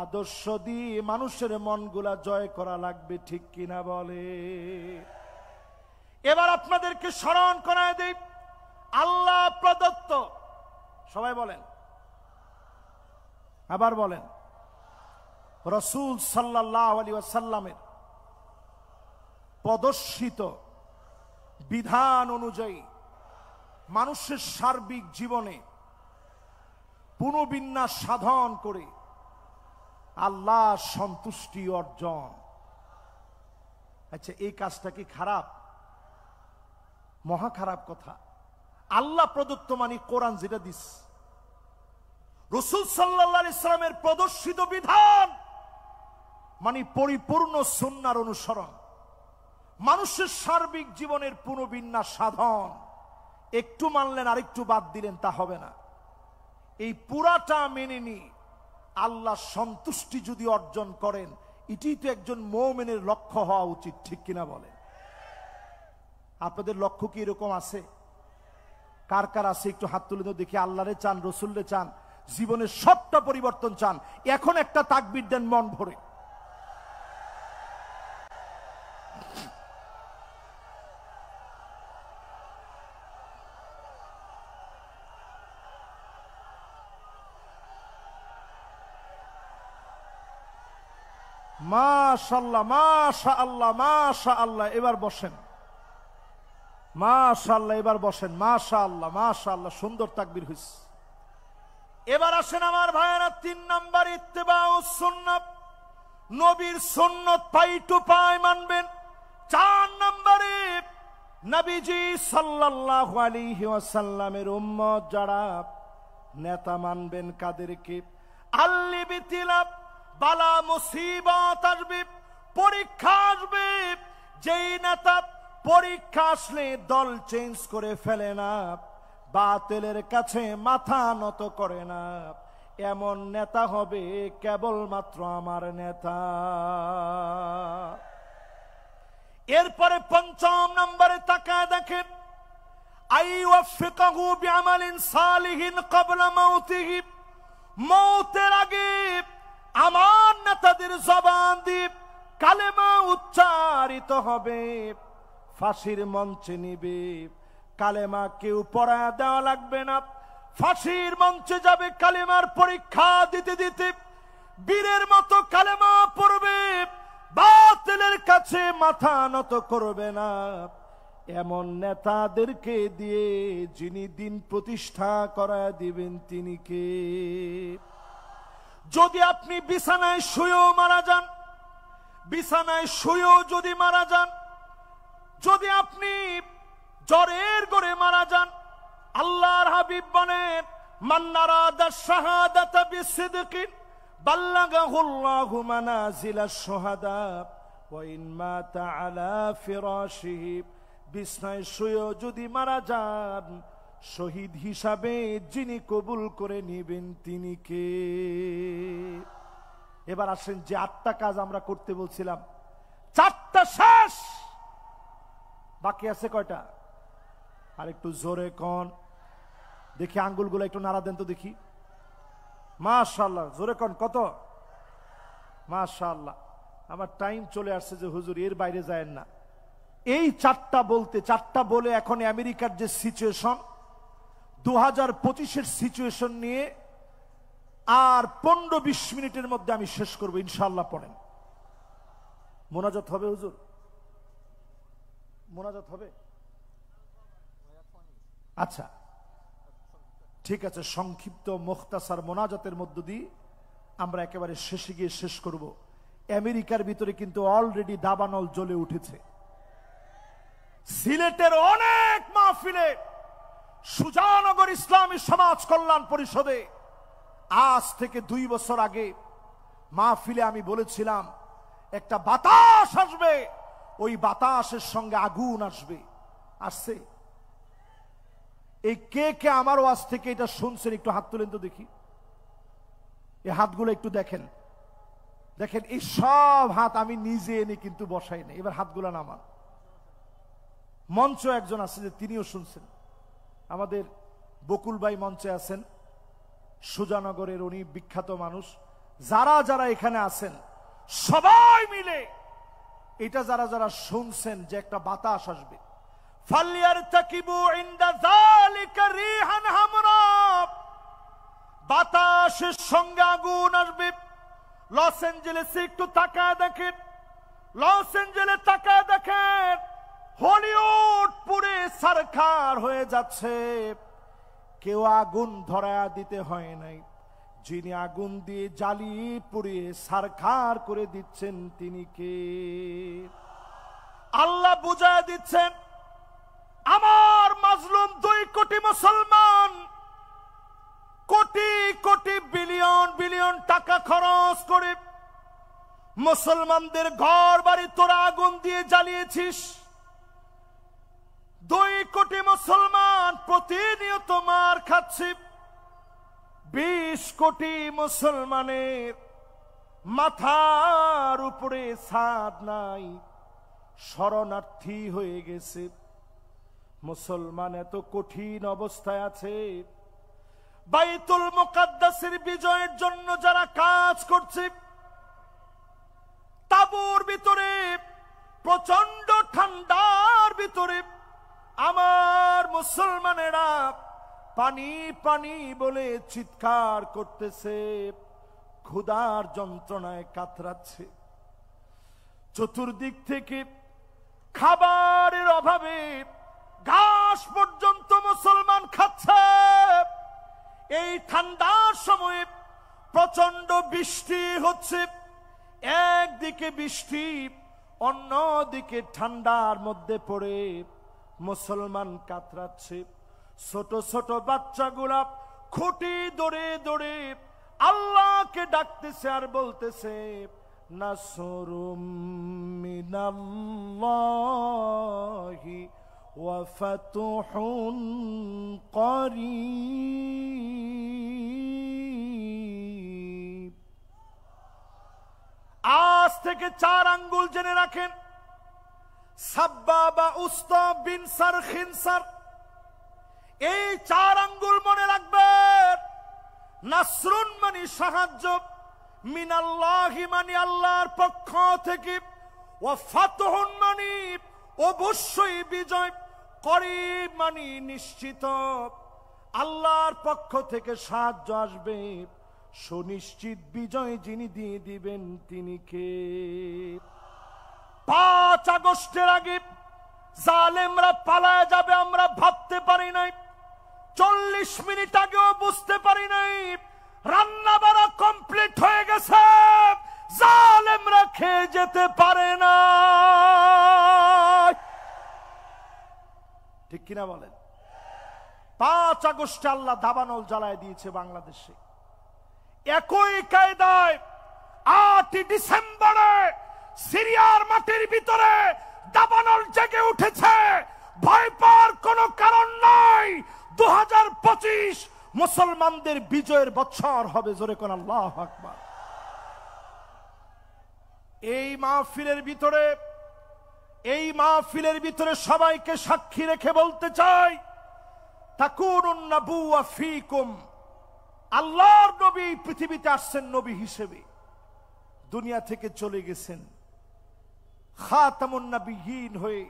আদর্শ দিয়ে মানুষের মনগুলা জয় করা লাগবে, ঠিক কিনা বলে? এবার আপনাদেরকে স্মরণ করায় দেই, আল্লাহ প্রদত্ত, সবাই বলেন, আবার বলেন, রাসূল সাল্লাল্লাহু আলাইহি ওয়াসাল্লামের প্রদর্শিত বিধান অনুযায়ী মানুষের সার্বিক জীবনে পুনর্বিন্যাস সাধন করে আল্লাহ সন্তুষ্টি অর্জন। আচ্ছা, এই কাজটা কি খারাপ? মহা খারাপ কথা। আল্লাহ প্রদত্ত মানে কোরআন যেটা দিস, রাসূল সাল্লাল্লাহু আলাইহি ওয়াসাল্লামের প্রদর্শিত বিধান মানে পরিপূর্ণ সুন্নাহর অনুসরণ, মানুষের সার্বিক জীবনের পুনর্বিন্যাস সাধন। একটু মানলেন আর একটু বাদ দিলেন, তা হবে না। এই পুরাটা মেনে নিয়ে আল্লাহ সন্তুষ্টি যদি অর্জন করেন, এটাই তো একজন মুমিনের লক্ষ্য হওয়া উচিত, ঠিক কিনা বলেন? আপনাদের লক্ষ্য কি এরকম আছে? কার কার আছে একটু হাত তুলে তো দেখি। আল্লাহরে চান, রসুলরে চান, জীবনের সবটা পরিবর্তন চান, এখন একটা তাকবীর দেন মন ভরে। মাশাআল্লাহ, মাশাআল্লাহ, মাশাআল্লাহ। এবার বসেন, মাশাআল্লাহ, এবার বসেন, মাশাআল্লাহ, মাশাআল্লাহ, সুন্দর তাকবীর হইছে। এবার আসেন আমার ভাইয়েরা, 3 নাম্বার ইত্তেবাউস সুন্নাহ, নবীর সুন্নাত পাই টু পাই মানবেন। 4 নাম্বারে নবীজি সাল্লাল্লাহু আলাইহি ওয়াসাল্লামের উম্মত যারা, নেতা মানবেন কাদেরকে? আল্লিবিতিলা, বালা মুসিবত আসবে, পরীক্ষা আসবে, যেই নেতা পরীক্ষা আসলে দল চেঞ্জ করে ফেলে না, বাতিলের কাছে মাথা নত করে না, এমন নেতা হবে কেবলমাত্র আমার নেতা। এরপরে 5 নম্বরে তাকায় দেখেন, আইওয়াফিকাহু বিআমালিন সালিহিন ক্বাবলা মাউতিহি, মওতের আগে আমার নেতাদের জবান দিয়ে কালেমা উচ্চারিত হবে, ফাঁসির মঞ্চে নিবে, কালেমা কেউ পড়ায় দেওয়া লাগবে না, ফাঁসির মঞ্চে যাবে, কালেমার পরীক্ষা দিতে দিতে বীরের মতো কালেমা পড়বে, বাতিলের কাছে মাথা নত করবে না। এমন নেতাদেরকে দিয়ে যিনি দিন প্রতিষ্ঠা করায় দিবেন তিনি কে? যদি আপনি বিছানায় শুয়েও মারা যান, বিছানায় শুয়েও যদি মারা যান, যদি আপনি জ্বরের ঘরে মারা যান, আল্লাহর হাবিব বলেন, মান নারাদা শাহাদাতা বিসিদকিন বাল্লাগাহুল্লাহু মানাজিলাশ শুহাদা ওয়া ইন মাতা আলা ফিরাশিহি, বিছানায় শুয়েও যদি মারা যান, শহীদ হিসাবে যিনি কবুল করে নেবেন তিনি কে? এবার আসেন, যে 8টা কাজ আমরা করতে বলছিলাম, 4টা শেষ, বাকি আছে কয়টা? আর একটু জোরে কোন দেখি, আঙ্গুলগুলো একটু নাড়া দেন তো দেখি। মাশাআল্লাহ, জোরে কোন কত? মাশাআল্লাহ। আমার টাইম চলে আসছে যে হুজুর এর বাইরে যায়েন না। এই 4টা বলতে, 4টা বলে এখন আমেরিকার যে সিচুয়েশন, 2025-এর সিচুয়েশন নিয়ে আর 15-20 মিনিটের মধ্যে আমি শেষ করব ইনশাআল্লাহ। পড়েন, মোনাজাত হবে হুজুর, মোনাজাত হবে? আচ্ছা ঠিক আছে, সংক্ষিপ্ত মুখতাসার মোনাজাতের মধ্য দিয়ে আমরা একেবারে শেষে গিয়ে শেষ করব। আমেরিকার ভিতরে কিন্তু অলরেডি দাবানল জ্বলে উঠেছে। সিলেটের অনেক মাহফিলে সুজানগর ইসলামী সমাজ কল্যাণ পরিষদে আজ থেকে 2 বছর আগে মাহফিলে আমি বলেছিলাম একটা বাতাস আসবে, ওই বাতাসের সঙ্গে আগুন আসবে। আসছে? এই কে কে আমার ওয়াজ থেকে এটা শুনছেন একটু হাত তুলেন তো দেখি। এই হাতগুলো একটু দেখেন, দেখেন এই সব হাত আমি নিজে এনে কিন্তু বসাই না। এবার হাতগুলো নামান। মঞ্চ একজন আছে যে তিনিও শুনছেন, আমাদের বকুল ভাই মঞ্চে আছেন, সুজানগরের উনি বিখ্যাত মানুষ। যারা যারা এখানে আছেন সবাই মিলে এটা যারা যারা শুনছেন যে একটা বাতাস আসবে, ফালিয়ারতাকিবু ইনদা যালিকা রিহান হামরা, বাতাসের সঙ্গে আগুন আসবে। লস অ্যাঞ্জেলেসে একটু তাকায় দেখেন, লস অ্যাঞ্জেলেস তাকায় দেখেন, হলিউড পুরে সারখার হয়ে যাচ্ছে। কেউ আগুন ধরায়া দিতে হয় নাই, যিনি আগুন দিয়ে জ্বালিয়ে পুড়িয়ে সারখার করে দিচ্ছেন তিনি কে? আল্লাহ বুঝায় দিচ্ছেন, আমার মাজলুম 2 কোটি মুসলমান কোটি কোটি বিলিয়ন বিলিয়ন টাকা খরচ করে মুসলমানদের ঘর বাড়ি তোরা আগুন দিয়ে জ্বালিয়েছিস। 2 কোটি মুসলমান প্রতিনিয়ত মার খাচ্ছে। 20 কোটি মুসলমানের মাথার উপরে ছাদ নাই, শরণার্থী হয়ে গেছে। মুসলমান এত কঠিন অবস্থায় আছে। বাইতুল মুকাদ্দাসের বিজয়ের জন্য যারা কাজ করছে, তাবুর ভিতরে প্রচন্ড ঠান্ডার ভিতরে আমার মুসলমানেরা পানি পানি বলে চিৎকার করতেছে, ক্ষুধার যন্ত্রণায় কাতরাচ্ছে। চতুর্দিক থেকে খাবারের অভাবে ঘাস পর্যন্ত মুসলমান খাচ্ছে। এই ঠান্ডার সময়ে প্রচন্ড বৃষ্টি হচ্ছে, একদিকে বৃষ্টি অন্যদিকে ঠান্ডার মধ্যে পড়ে মুসলমান কাতরাচ্ছে। ছোট ছোট বাচ্চাগুলা খুঁটি দৌড়ে দৌড়ে আল্লাহকে ডাকতেছে আর বলতেছে, নাসরুম মিনাল্লাহি ওয়া ফাতুহুন করিব। আজ থেকে 4 আঙ্গুল জেনে রাখেন, সাব্বাবা উস্তা বিন সার খিনসার, এই 4 আঙ্গুল মনে রাখবেন। নাসরুন মানে সাহায্য, মিনাল্লাহি মানে আল্লাহর পক্ষ থেকে, ওয়া ফাতহুন মানে অবশ্যই বিজয়, করিব মানে নিশ্চিত আল্লাহর পক্ষ থেকে সাহায্য আসবে। সুনিশ্চিত বিজয় যিনি দিয়ে দিবেন তিনি কে? 5 আগস্টের আগে জালেমরা পালায় যাবে আমরা ভাবতে পারি নাই। 40 মিনিট আগেও বুঝতে পারি নাই। রান্না বাড়া কমপ্লিট হয়ে গেছে, জালেমরা খেয়ে যেতে পারে না। ঠিক কিনা বলেন? 5 আগস্টে আল্লাহ দাবানল জ্বালায় দিয়েছে বাংলাদেশে। একই কায়দায় 8 ডিসেম্বরে সিরিয়ার মাটির ভিতরে দাবানল জেগে উঠেছে। ভয় পাওয়ার কোনো কারণ নাই। 2025 মুসলমানদের বিজয়ের বছর হবে। জোরে কোন আল্লাহু আকবার। এই মাহফিলের ভিতরে সবাইকে সাক্ষী রেখে বলতে চাই, তাকুনুন নাবুওয়া ফীকুম, আল্লাহর নবী পৃথিবীতে আসছেন নবী হিসেবে, দুনিয়া থেকে চলে গেছেন খাতামুন নবিয়্যিন হয়ে।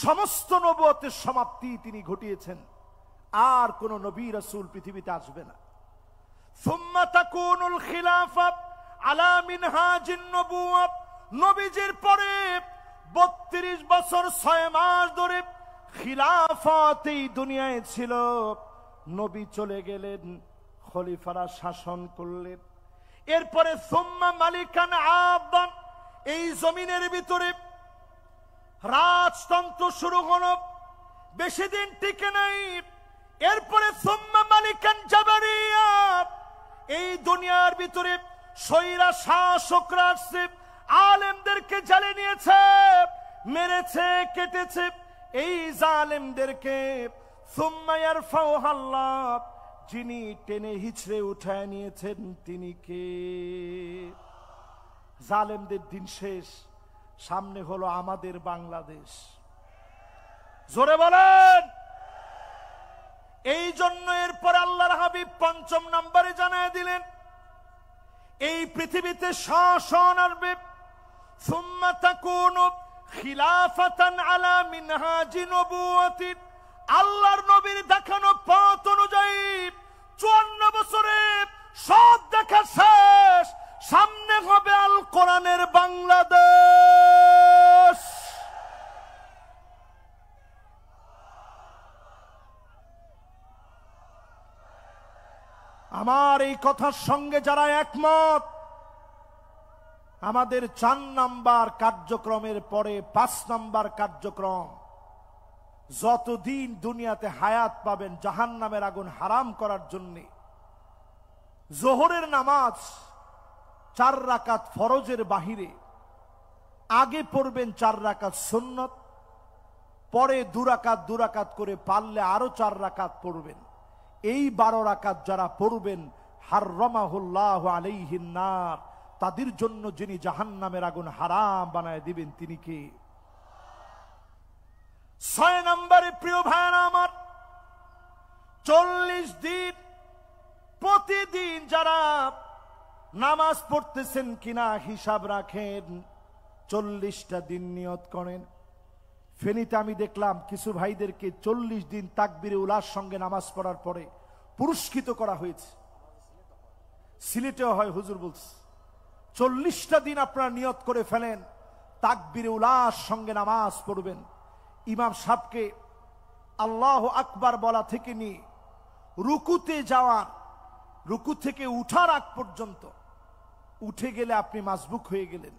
সমস্ত নবুয়তের সমাপ্তি তিনি ঘটিয়েছেন। আর কোন নবী রাসূল পৃথিবীতে আসবে না। সুম্মা তাকুনুল খিলাফা আলা মিনহাজিন নবুওয়া, নবীজির পরে 32 বছর 6 মাস ধরে খিলাফত এই দুনিয়ায় ছিল। নবী চলে গেলেন, খলিফারা শাসন করলেন। এরপরে সুম্মা মালিকান আবদান, এই জমিনের ভিতরে রাজতন্ত্র শুরু হলো, বেশি দিন টিকে নাই। এরপরে সুম্মা মালিকান জাবারিয়া, এই দুনিয়ার ভিতরে স্বৈরা শাসকরা আসছে, আলেমদেরকে জ্বালিয়ে নিয়েছে, মেরেছে, কেটেছে এই জালেমদেরকে। সুম্মা ইয়ারফাউহা আল্লাহ, যিনি টেনে হিচড়ে উঠায় নিয়েছেন তিনি কে? জালেমদের দিন শেষ, সামনে হলো আমাদের বাংলাদেশ। জোরে বলেন। এই জন্য এরপরে আল্লাহর হাবিব ৫ম নম্বরে জানায় দিলেন, এই পৃথিবীতে শাসন আসবে, সুম্মা তাকুনু খিলাফাতান আলা মিনহাজি নবুওয়াতি, আল্লাহর নবীর দেখানো পথ অনুযায়ী ৫৪ বছরে সব দেখা শেষ, সামনে হবে আল কোরআনের বাংলাদেশ। আমার এই কথার সঙ্গে যারা একমত, আমাদের ৪ নাম্বার কার্যক্রমের পরে ৫ নাম্বার কার্যক্রম, যতদিন দুনিয়াতে হায়াত পাবেন জাহান্নামের আগুন হারাম করার জন্য জোহরের নামাজ ৪ রাকাত ফরজের বাহিরে আগে পড়বেন ৪ রাকাত সুন্নত, পরে ২ রাকাত করে পারলে আরো ৪ রাকাত পড়বেন। এই ১২ রাকাত যারা পড়বেন, হাররামাহুল্লাহু আলাইহিন নার, তাদের জন্য যিনি জাহান্নামের আগুন হারাম বানায় দিবেন তিনি কে? ৬ নম্বরে প্রিয় ভাইরা আমার, ৪০ দিন প্রতিদিন যারা নামাজ পড়তেছেন কিনা হিসাব রাখেন, ৪০টা দিন নিয়ত করেন। ফেনীতে আমি দেখলাম কিছু ভাইদেরকে ৪০ দিন তাকবীরে উলার সঙ্গে নামাজ পড়ার পরে পুরস্কৃত করা হয়েছে। সিলেটেও হয়, হুজুর বলছে ৪০টা দিন আপনারা নিয়ত করে ফেলেন, তাকবীরে উলার সঙ্গে নামাজ পড়বেন। ইমাম সাহেবকে আল্লাহু আকবার বলা থেকে নিয়ে রুকুতে যাওয়ার, রুকু থেকে উঠার আগ পর্যন্ত, উঠে গেলে আপনি মাসবুক হয়ে গেলেন,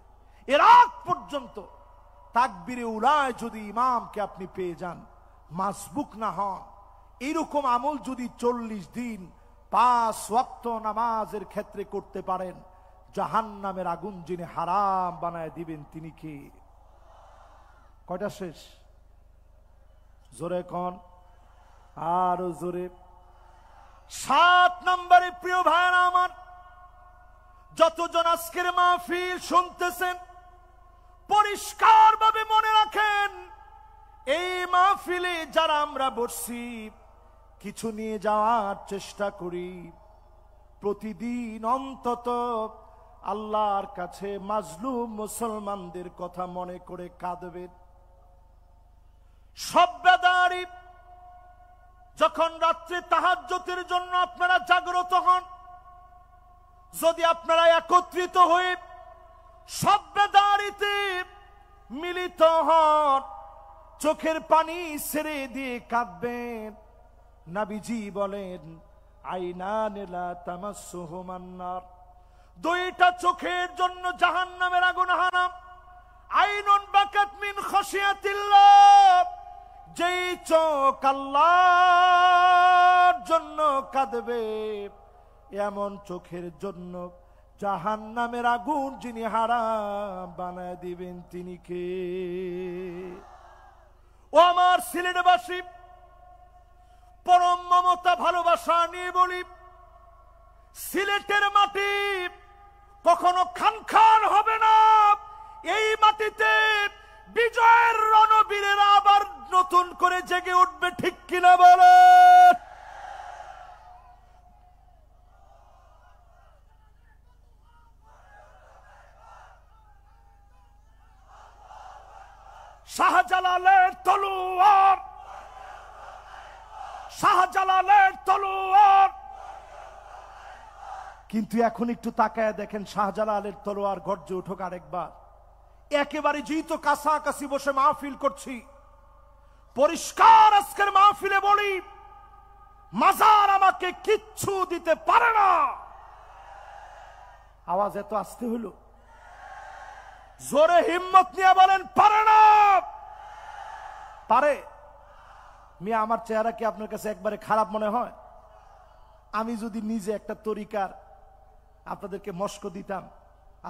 এর আগ পর্যন্ত তাকবীরে উলায় যদি ইমামকে আপনি পেয়ে যান, মাসবুক না হন, এইরকম আমল যদি ৪০ দিন ৫ ওয়াক্ত নামাজের ক্ষেত্রে করতে পারেন, জাহান্নামের আগুন যিনি হারাম বানায় দিবেন তিনি কে? কয়টা শেষ? জোরে কোন, আরো জোরে। ৭ নম্বরে প্রিয় ভাইরা আমার, যতজন আজকের মাহফিল শুনতেছেন পরিষ্কার ভাবে মনে রাখেন, এই মাহফিলে যারা আমরা বসছি কিছু নিয়ে যাওয়ার চেষ্টা করি, প্রতিদিন অন্তত আল্লাহর কাছে মাজলুম মুসলমানদের কথা মনে করে কাঁদবেন। সব্বাদারি যখন রাত্রে তাহাজ্জুদের জন্য আপনারা জাগ্রত হন, যদি আপনারা একত্রিত হয়ে সব্বাদারিতে মিলিত হন, চোখের পানি ছেড়ে দিয়ে কাঁদবেন। নবীজি বলেন, আইনান লা তামাসসুহুমান নার, ২টা চোখের জন্য জাহান্নামের আগুন হারাম। আইনুন বাকাত মিন খাশিয়াতিল্লাহ, যেই চোখ আল্লাহর জন্য কাঁদবে, এমন চোখের জন্য জাহান্নামের আগুন যিনি হারাম বানায় দিবেন তিনি কে? ও আমার সিলেটবাসী, পরম মমতা ভালোবাসা নিয়ে বলি, সিলেটের মাটি কখনো খানখান হবে না। এই মাটিতে বিজয়ের রণবীরেরা আবার নতুন করে জেগে উঠবে, ঠিক কিনা বলে? শাহজালালের তলোয়ার, শাহজালালের তলোয়ার। কিন্তু এখন একটু তাকায় দেখেন, শাহজালালের তলোয়ার গর্জে উঠুক আরেকবার। একেবারে যেহেতু কাছাকাছি বসে মাহফিল করছি, পরিষ্কার আজকের মাহফিলে বলি, মাজার আমাকে কিচ্ছু দিতে পারে না। আওয়াজ এত আসতে হলো, জোরে হিম্মত নিয়ে বলেন, পারে না। পারে। মিয়া, আমার চেহারা কি আপনার কাছে একবারে খারাপ মনে হয়? আমি যদি নিজে একটা তরিকার আপনাদেরকে মস্ক দিতাম,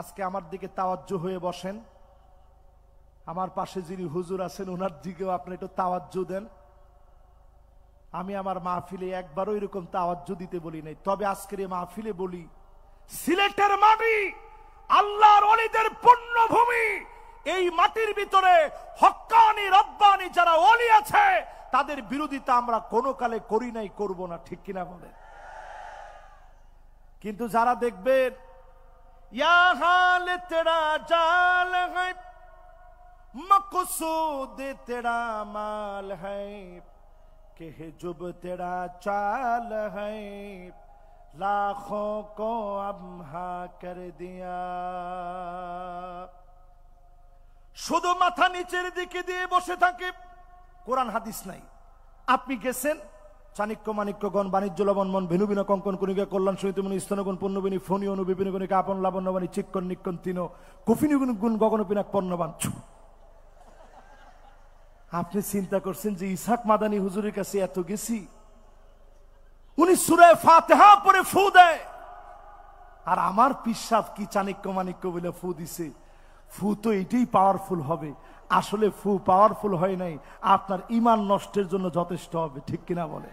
আজকে আমার দিকে তাওয়াজ্জু হয়ে বসেন, আমার পাশে যিনি হুজুর আছেন ওনার দিকেও আপনি একটু তাওয়াজ্জু দেন। আমি আমার মাহফিলে একবারও এরকম তাওয়াজ্জু দিতে বলি নাই, তবে আজকের এই মাহফিলে বলি, সিলেটের মাটি আল্লাহর ওলিদের পুণ্যভূমি। এই মাটির ভিতরে হক্কানি রব্বানি যারা ওলি আছে তাদের বিরোধিতা আমরা কোনো কালে করি নাই, করব না, ঠিক কিনা বলেন? কিন্তু যারা দেখবেন ইয়া হাল তেরা জাল है मकसूद तेरा माल है कि जुब तेरा चाल है लाखों को अम्हा कर दिया। শুধু মাথা নিচের দিকে দিয়ে বসে থাকে, কোরআন হাদিস নাই। আপনি গেছেন চাণক্য মাণিক্যগণ বাণিজ্য লবণমন ভেনুবিন কঙ্কন কণিকা কল্যাণ সহিতমণি স্তনগুণ পণ্যবিনী ফণি অনুবিপিনী গণিকা আপন লাবণ্যবাণী চিক্কন নিক্কন তিন কফিনী গুণ গগনপিনাক পণ্যবান। আপনি চিন্তা করছেন যে ইসহাক মাদানী হুজুরের কাছে এত গেছি, উনি সূরা ফাতিহা পড়ে ফু দেয়, আর আমার পিসাব কি চাণক্য মাণিক্য বলে ফু দিছে। ফু তো এটাই পাওয়ারফুল হবে, আসলে ফু পাওয়ারফুল হয় নাই, আপনার ঈমান নষ্টের জন্য যথেষ্ট হবে, ঠিক কিনা বলে?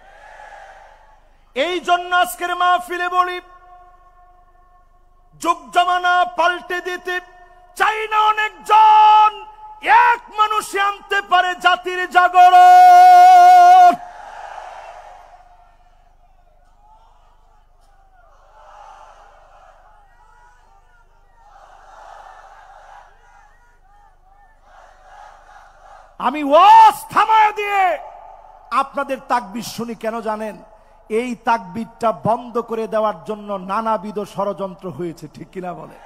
এই জন্য আজকের মাহফিলে বলি, যুগ জামানা পাল্টে দিতে চাই না অনেকজন, এক মানুষে আনতে পারে জাতির জাগরণ। আমি ওয়াজ থামায় দিয়ে আপনাদের তাকবীর শুনি কেন জানেন? এই তাকবীরটা বন্ধ করে দেওয়ার জন্য নানাবিধ ষড়যন্ত্র হয়েছে, ঠিক কিনা বলে?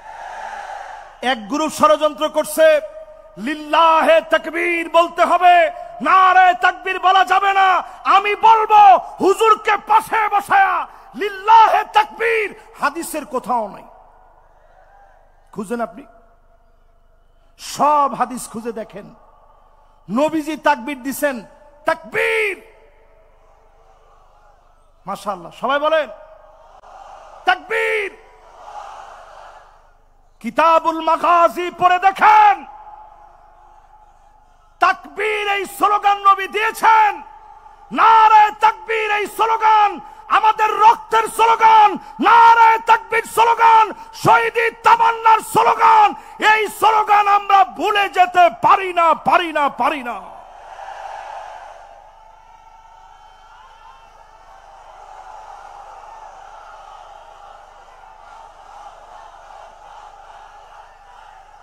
এক গ্রুপ ষড়যন্ত্র করছে লিল্লাহে তাকবীর বলতে হবে, নারে তাকবীর বলা যাবে না। আমি বলবো হুজুরকে পাশে বসায়া লিল্লাহে তাকবীর হাদিসের কোথাও নাই। খুঁজেন, আপনি সব হাদিস খুঁজে দেখেন, নবীজি তাকবীর দিছেন, তাকবীর। মাশাআল্লাহ, সবাই বলেন তাকবীর। কিতাবুল মাগাজি পড়ে দেখেন, তাকবীর এই স্লোগান নবী দিয়েছেন। নারে তাকবীর এই স্লোগান আমাদের রক্তের স্লোগান, নারে তাকবীর স্লোগান শহীদি তামান্নার স্লোগান। এই স্লোগান আমরা ভুলে যেতে পারি না, পারি না, পারি না।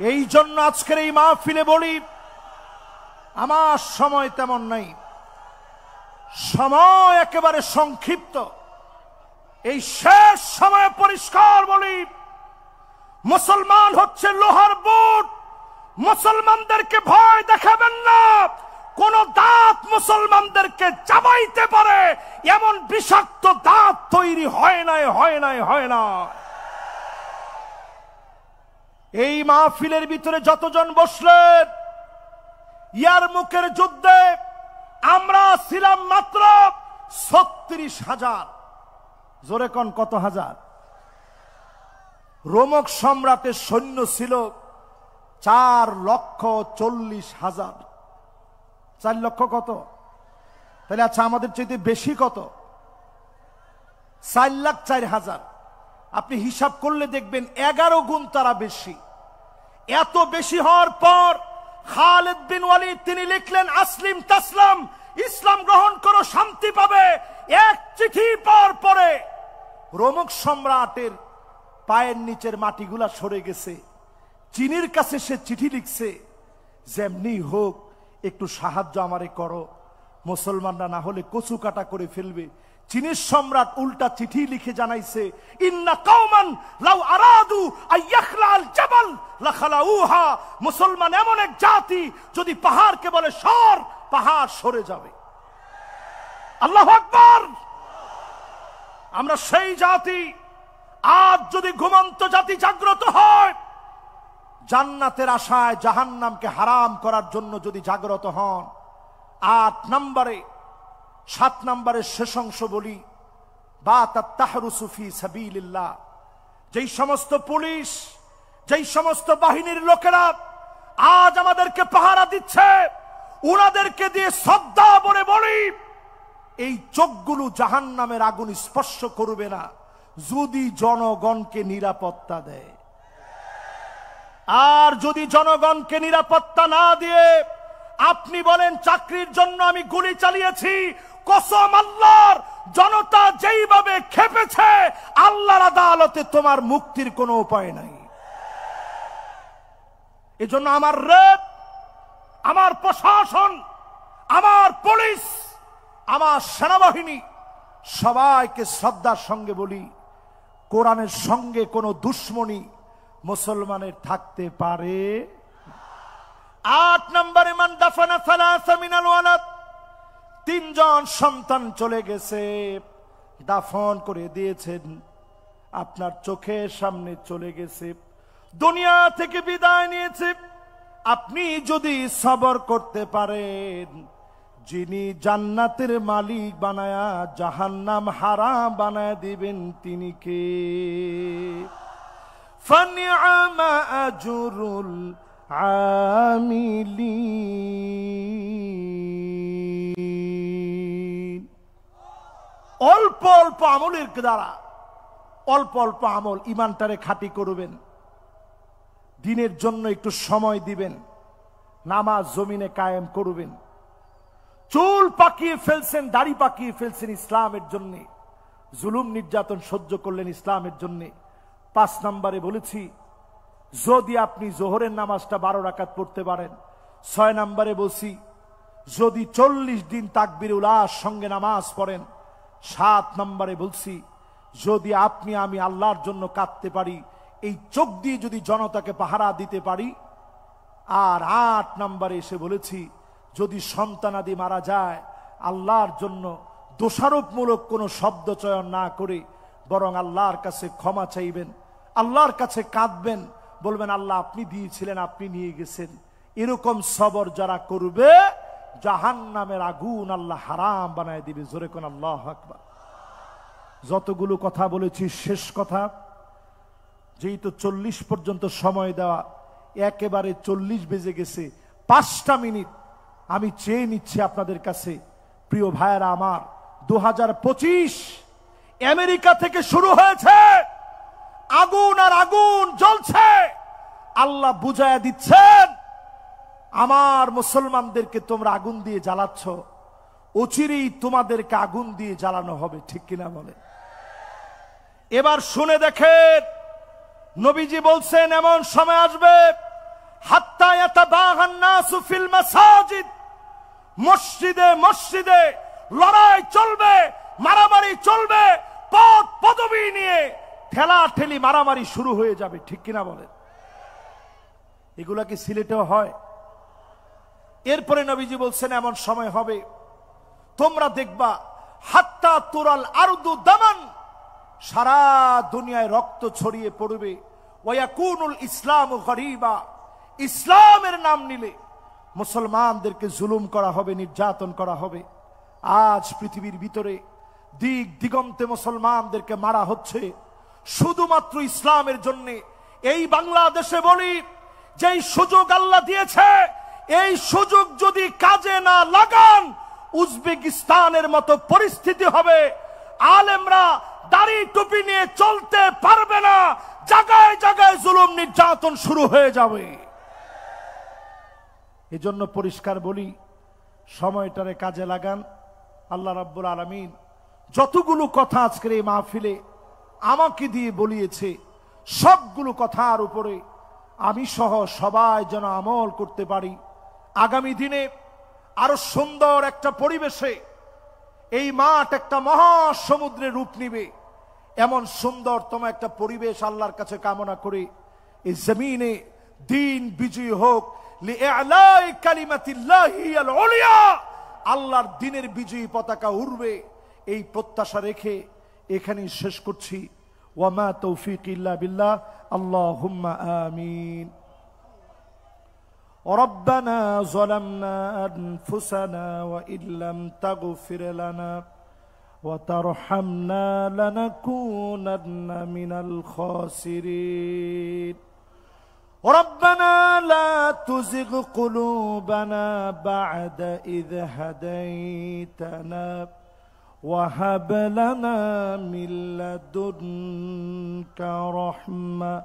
এই জন্য আজকের এই মাহফিলে বলি, আমার সময় তেমন নাই, সময় একেবারে সংক্ষিপ্ত। এই শেষ সময়ে পরিষ্কার বলি, মুসলমান হচ্ছে লোহার বুট, মুসলমানদেরকে ভয় দেখাবেন না। কোন দাঁত মুসলমানদেরকে চাবাইতে পারে এমন বিষাক্ত দাঁত তৈরি হয় নাই, হয় নাই, হয় না। এই মাহফিলের ভিতরে যতজন বসলেন, ইয়ারমুকের যুদ্ধে আমরা ছিলাম মাত্র 36,000। জোরে কোন কত হাজার? রোমক সম্রাটের সৈন্য ছিল 4,40,000। 4 লক্ষ কত? তাহলে আচ্ছা, আমাদের চাইতে বেশি কত? 4,04,000। আপনি হিসাব করলে দেখবেন 11 গুণ তারা বেশি। এত বেশি হওয়ার পর খালিদ বিন ওয়ালিদ তিনি লিখলেন, আসলিম তাসলাম, ইসলাম গ্রহণ করো, শান্তি পাবে। এক চিঠি পাওয়ার পরে রোমক সম্রাটের পায়ের নিচের মাটিগুলা সরে গেছে। চীনের কাছে সে চিঠি লিখছে, যেমনি হোক একটু সাহায্য আমারে করো, মুসলমানরা না হলে কচু কাটা করে ফেলবে। চীনের সম্রাট উল্টা চিঠি লিখে জানাইছে, ইন্না কওমান লাউ আরাদু আইয়াখলাল জাবাল লাখালাউহা। মুসলমান এমন এক জাতি, যদি পাহাড়কে বলে সর, পাহাড় সরে যাবে। আল্লাহু আকবার। আমরা সেই জাতি। আজ যদি ঘুমন্ত জাতি জাগ্রত হয়, জান্নাতের আশায় জাহান্নামকে হারাম করার জন্য যদি জাগ্রত হন, 8 নম্বরে 7 নম্বরের শেষ অংশ বলি, বাতাত তাহরুসু ফি সাবিলিল্লাহ। যেই সমস্ত পুলিশ, যেই সমস্ত বাহিনীর লোকেরা আজ আমাদেরকে পাহারা দিচ্ছে, উনাদেরকে দিয়ে শ্রদ্ধা বলে বলি, এই চোখগুলো জাহান্নামের আগুন স্পর্শ করবে না যদি জনগণকে নিরাপত্তা দেয়। আর যদি জনগণকে নিরাপত্তা না দিয়ে আপনি বলেন চাকরির জন্য আমি গুলি চালিয়েছি, কসম আল্লাহর, জনতা যেইভাবে খেপেছে আল্লাহর আদালতে তোমার মুক্তির কোনো উপায় নাই। এজন্য আমার র্যাব, আমার প্রশাসন, আমার পুলিশ, আমার সেনাবাহিনী সবাইকে শ্রদ্ধার সঙ্গে বলি, কোরআনের সঙ্গে কোনো দুশ্মনী মুসলমানের থাকতে পারে। 8 নম্বরে মান দাফানা সালাসা মিনাল ওয়ালাদ, 3 জন সন্তান চলে গেছে, দাফন করে দিয়েছেন, আপনার চোখের সামনে চলে গেছে, দুনিয়া থেকে বিদায় নিয়েছে। আপনি যদি সবর করতে পারেন, যিনি জান্নাতের মালিক বানায়া জাহান্নাম হারাম বানায় দিবেন তিনি কে? ফানিআমা আজরুল আমিলিন। অল্প অল্প আমলের দ্বারা, অল্প অল্প আমল, ইমানটারে খাঁটি করবেন, দিনের জন্য একটু সময় দিবেন, নামাজ জমিনে কায়েম করবেন। চুল পাকিয়ে ফেলছেন, দাড়ি পাকিয়ে ফেলছেন ইসলামের জন্য, জুলুম নির্যাতন সহ্য করলেন ইসলামের জন্য। 5 নম্বরে বলেছি, যদি আপনি জোহরের নামাজটা 12 রাকাত পড়তে পারেন। 6 নম্বরে বলছি, যদি 40 দিন তাকবীর উলার সঙ্গে নামাজ পড়েন। 7 নম্বরে বলছি, যদি আপনি আমি আল্লাহর জন্য কাঁদতে পারি, এই চোখ দিয়ে যদি জনতাকে পাহারা দিতে পারি। আর 8 নম্বরে এসে বলেছি, যদি সন্তানাদি মারা যায়, আল্লাহর জন্য দোষারোপমূলক কোনো শব্দ চয়ন না করে বরং আল্লাহর কাছে ক্ষমা চাইবেন, আল্লাহর কাছে কাঁদবেন, বলবেন আল্লাহ আপনি দিয়েছিলেন, আপনি নিয়ে গেছেন। এরকম সবর যারা করবে, জাহান্নামের আগুন আল্লাহ হারাম বানায় দিবে। জোরে কোন আল্লাহু আকবার। যতগুলো কথা বলেছি, শেষ কথা, যেই তো 40 পর্যন্ত সময় দেওয়া, একেবারে 40 বেজে গেছে, 5টা মিনিট আমি চেয়ে নিচ্ছি আপনাদের কাছে। প্রিয় ভাইয়েরা আমার, 2025 আমেরিকা থেকে শুরু হয়েছে, আগুন আর আগুন জ্বলছে। আল্লাহ বুঝায়া দিচ্ছেন, আমার মুসলমানদেরকে তোমরা আগুন দিয়ে জ্বালাচ্ছ, অচিরেই তোমাদেরকে আগুন দিয়ে জ্বালানো হবে। ঠিক কিনা বলে? এবার শুনে দেখেন, নবীজি বলছেন এমন সময় আসবে, হাত্তা ইয়াতাবাগান নাসু ফিল মাসাজিদ, মসজিদে মসজিদে লড়াই চলবে, মারামারি চলবে, পদ পদবি নিয়ে ঠেলা ঠেলি মারামারি শুরু হয়ে যাবে। ঠিক কিনা বলেন? এগুলা কি সিলেটেও হয়? এরপরে নবীজি বলছেন এমন সময় হবে, তোমরা দেখবা হাত্তা তুরাল আরদু দামান, সারা দুনিয়ায় রক্ত ছড়িয়ে পড়বে। ওয়ায়াকুনুল ইসলামু গরিবা, ইসলামের নাম নিলে মুসলমানদেরকে জুলুম করা হবে, নির্যাতন করা হবে। আজ পৃথিবীর ভিতরে দিক দিগন্তে মুসলমানদেরকে মারা হচ্ছে শুধুমাত্র ইসলামের জন্য। এই বাংলাদেশে বলি, যেই সুযোগ আল্লাহ দিয়েছে, এই সুযোগ যদি কাজে না লাগান, উজবেকিস্তানের মতো পরিস্থিতি হবে। আলেমরা দাড়ি টুপি নিয়ে চলতে পারবে না, জায়গায় জায়গায় জুলুম নির্যাতন শুরু হয়ে যাবে। এজন্য পরিষ্কার বলি, সময়টারে কাজে লাগান। আল্লাহ রাব্বুল আলামিন যতগুলো কথা আজকের এই মাহফিলে আমাকে দিয়ে বলিয়েছে, সবগুলো কথার উপরে আমি সহ সবাই যেন আমল করতে পারি। আগামী দিনে আরো সুন্দর একটা পরিবেশে এই মাঠ একটা মহাসমুদ্রের রূপ নিবে, এমন সুন্দরতম একটা পরিবেশ আল্লাহর কাছে কামনা করে এই জমিনে দিন বিজয়ী হোক, লিইলাই কালিমাতিল্লাহি আল উলিয়া, আল্লাহর দিনের বিজয়ী পতাকা উড়বে, এই প্রত্যাশা রেখে এখানেই শেষ করছি। ওয়া মা তৌফিক ইল্লা বিল্লাহ, আল্লাহুম্মা আমিন। ربنا ظلمنا أنفسنا وإن لم تغفر لنا وترحمنا لنكونن من الخاسرين ربنا لا تزغ قلوبنا بعد إذ هديتنا وهب لنا من لدنك رحمة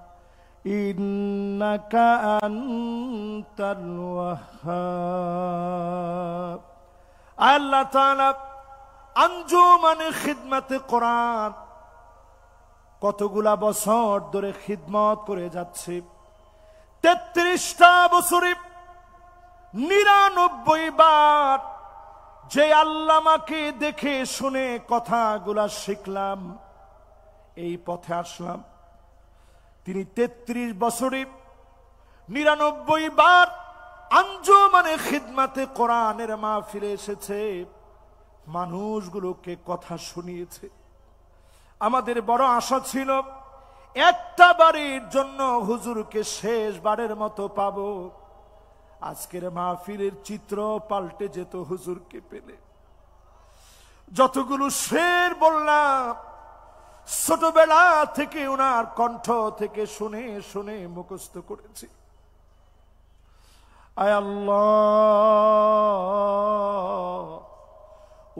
ইন্নাকা আনতাল ওয়াহ্হাব। আল্লাহ তাআলা আঞ্জুমানে খিদমতে কোরআন কতগুলা বছর ধরে খিদমত করে যাচ্ছে। 33টা বছরে 99 বার যে আল্লামাকে দেখে শুনে কথাগুলা শিখলাম, এই পথে আসলাম। তিনি 33 বছরে 99 বার আঞ্জুমানে খিদমতে কোরআনের মাহফিলে এসেছে, মানুষগুলোকে কথা শুনিয়েছে। আমাদের বড় আশা ছিল একটা বারের জন্য হুজুরকে শেষবারের মতো পাবো। আজকের মাহফিলের চিত্র পাল্টে যেত হুজুরকে পেলে। যতগুলো শের বললাম ছোটবেলা থেকে ওনার কণ্ঠ থেকে শুনে শুনে মুখস্থ করেছি। আয় আল্লাহ,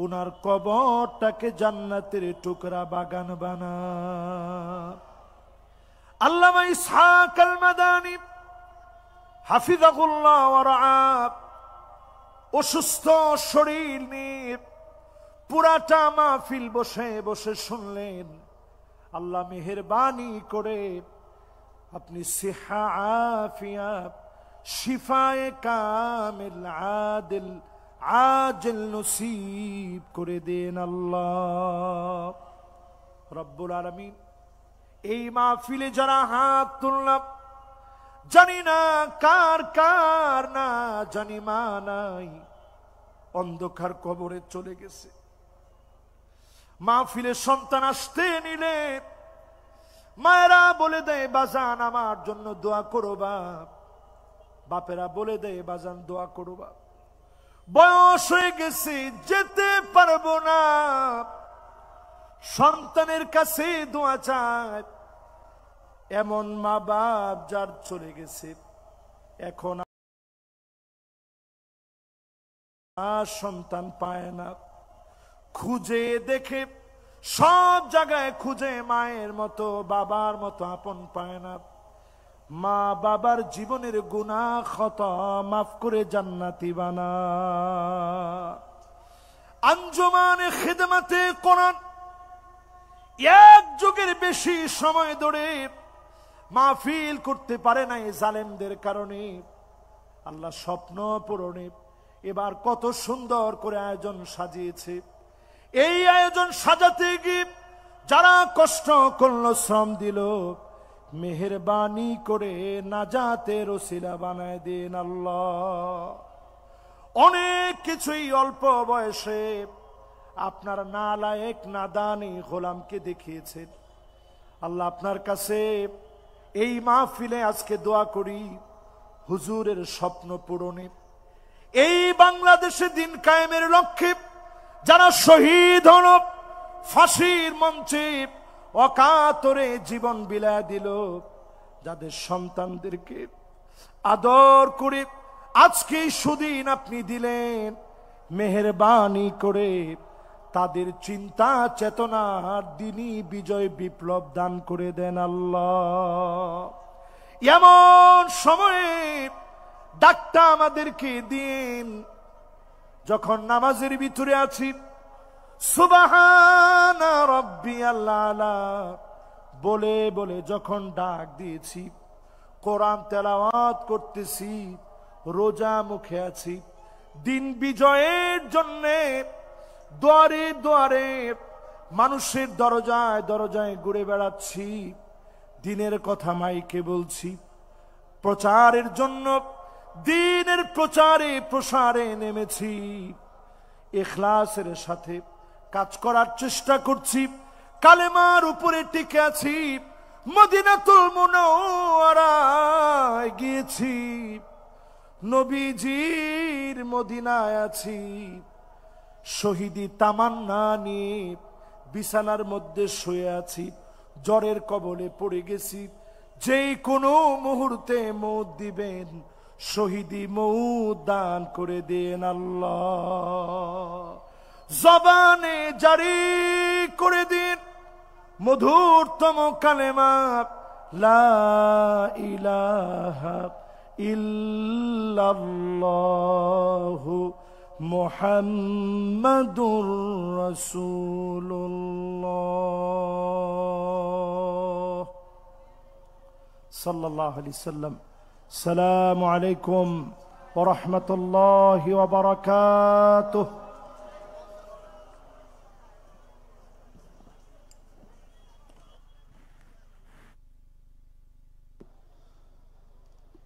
ওনার কবরটাকে জান্নাতের টুকরা বাগান বানা। আল্লামা ইসহাক আল মাদানী হাফিজাহুল্লাহ ওয়া রাআহ অসুস্থ শরীর নিয়ে পুরাটা মাহফিল বসে বসে শুনলেন। আল্লাহ মেহেরবানি করে আপনি সিহা আফিয়া শিফায়ে কামিল আদিল আজল নসিব করে দেন আল্লাহ রব্বুল আলামিন। এই মাহফিলে যারা হাত তুললাম, জানি না কার কার না জানি মা নাই, অন্ধকার কবরে চলে গেছে। মাহফিলে সন্তান আসতে নিলে মায়েরা বলে দেয় বাজান আমার জন্য দোয়া করো বাপ, বাপেরা বলে দেয় বাজান দোয়া করো বাপ। বয়স হয়ে গেছে, যেতে পারবো না, সন্তানের কাছে দোয়া চায়। এমন মা বাপ যার চলে গেছে, এখন আর সন্তান পায় না। খুঁজে দেখে সব জায়গায় খুঁজে মায়ের মতো বাবার মতো আপন পায় না। মা বাবার জীবনের গুনাহ খতা মাফ করে জান্নাতি বানা। আঞ্জুমানে খিদমতে কোরআন এক যুগের বেশি সময় ধরে মাহফিল করতে পারে নাই জালেমদের কারণে। আল্লাহ স্বপ্ন পূরণে এবার কত সুন্দর করে আয়োজন সাজিয়েছে। এই আয়োজন সাজাতে গিয়ে যারা কষ্ট করলো, শ্রম দিল, মেহেরবানি করে নাজাতের ওসিলা বানায় দেন আল্লাহ। অনেক কিছুই অল্প বয়সে আপনার নালায়েক নাদানি গোলামকে দেখিয়েছেন। আল্লাহ আপনার কাছে এই মাহফিলে আজকে দোয়া করি হুজুরের স্বপ্ন পূরণে। এই বাংলাদেশে দিন কায়েমের লক্ষ্যে যারা শহীদ হল, ফাঁসির মঞ্চে অকাতরে জীবন বিলায় দিল, যাদের সন্তানদেরকে আদর করে আজকে সুদিন আপনি দিলেন, মেহেরবানি করে তাদের চিন্তা চেতনার দিনই বিজয় বিপ্লব দান করে দেন আল্লাহ। এমন সময়ে ডাকটা আমাদেরকে দিন যখন নামাজের ভিতরে আছি, সুবহানা রাব্বিয়াল আলা বলে বলে যখন ডাক দিয়েছি, কোরআন তেলাওয়াত করতেছি, রোজা মুখে আছি, দিন বিজয়ের জন্যে দুয়ারে দুয়ারে মানুষের দরজায় দরজায় ঘুরে বেড়াচ্ছি, দিনের কথা মাইকে বলছি, প্রচারের জন্য দিনের প্রচারে প্রসারে নেমেছি, ইখলাসের সাথে কাজ করার চেষ্টা করছি, কালেমার উপরে টিকে আছি, মদিনাতুল মুনাওয়ারায় গিয়েছি, নবীজির মদিনায় আছি, শহীদি তামান্না নিয়ে বিছানার মধ্যে শুয়ে আছি, জ্বরের কবলে পড়ে গেছি, যেই কোনো মুহূর্তে মৌত দিবেন, শহীদি মৌত দান করে দেন আল্লাহ। জবানে জারি করে দিন মধুরতম কালেমা لا إله إلا الله محمد رسول الله صلى الله عليه وسلم السلام عليكم ورحمة الله وبركاته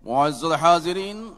معزز الحاضرين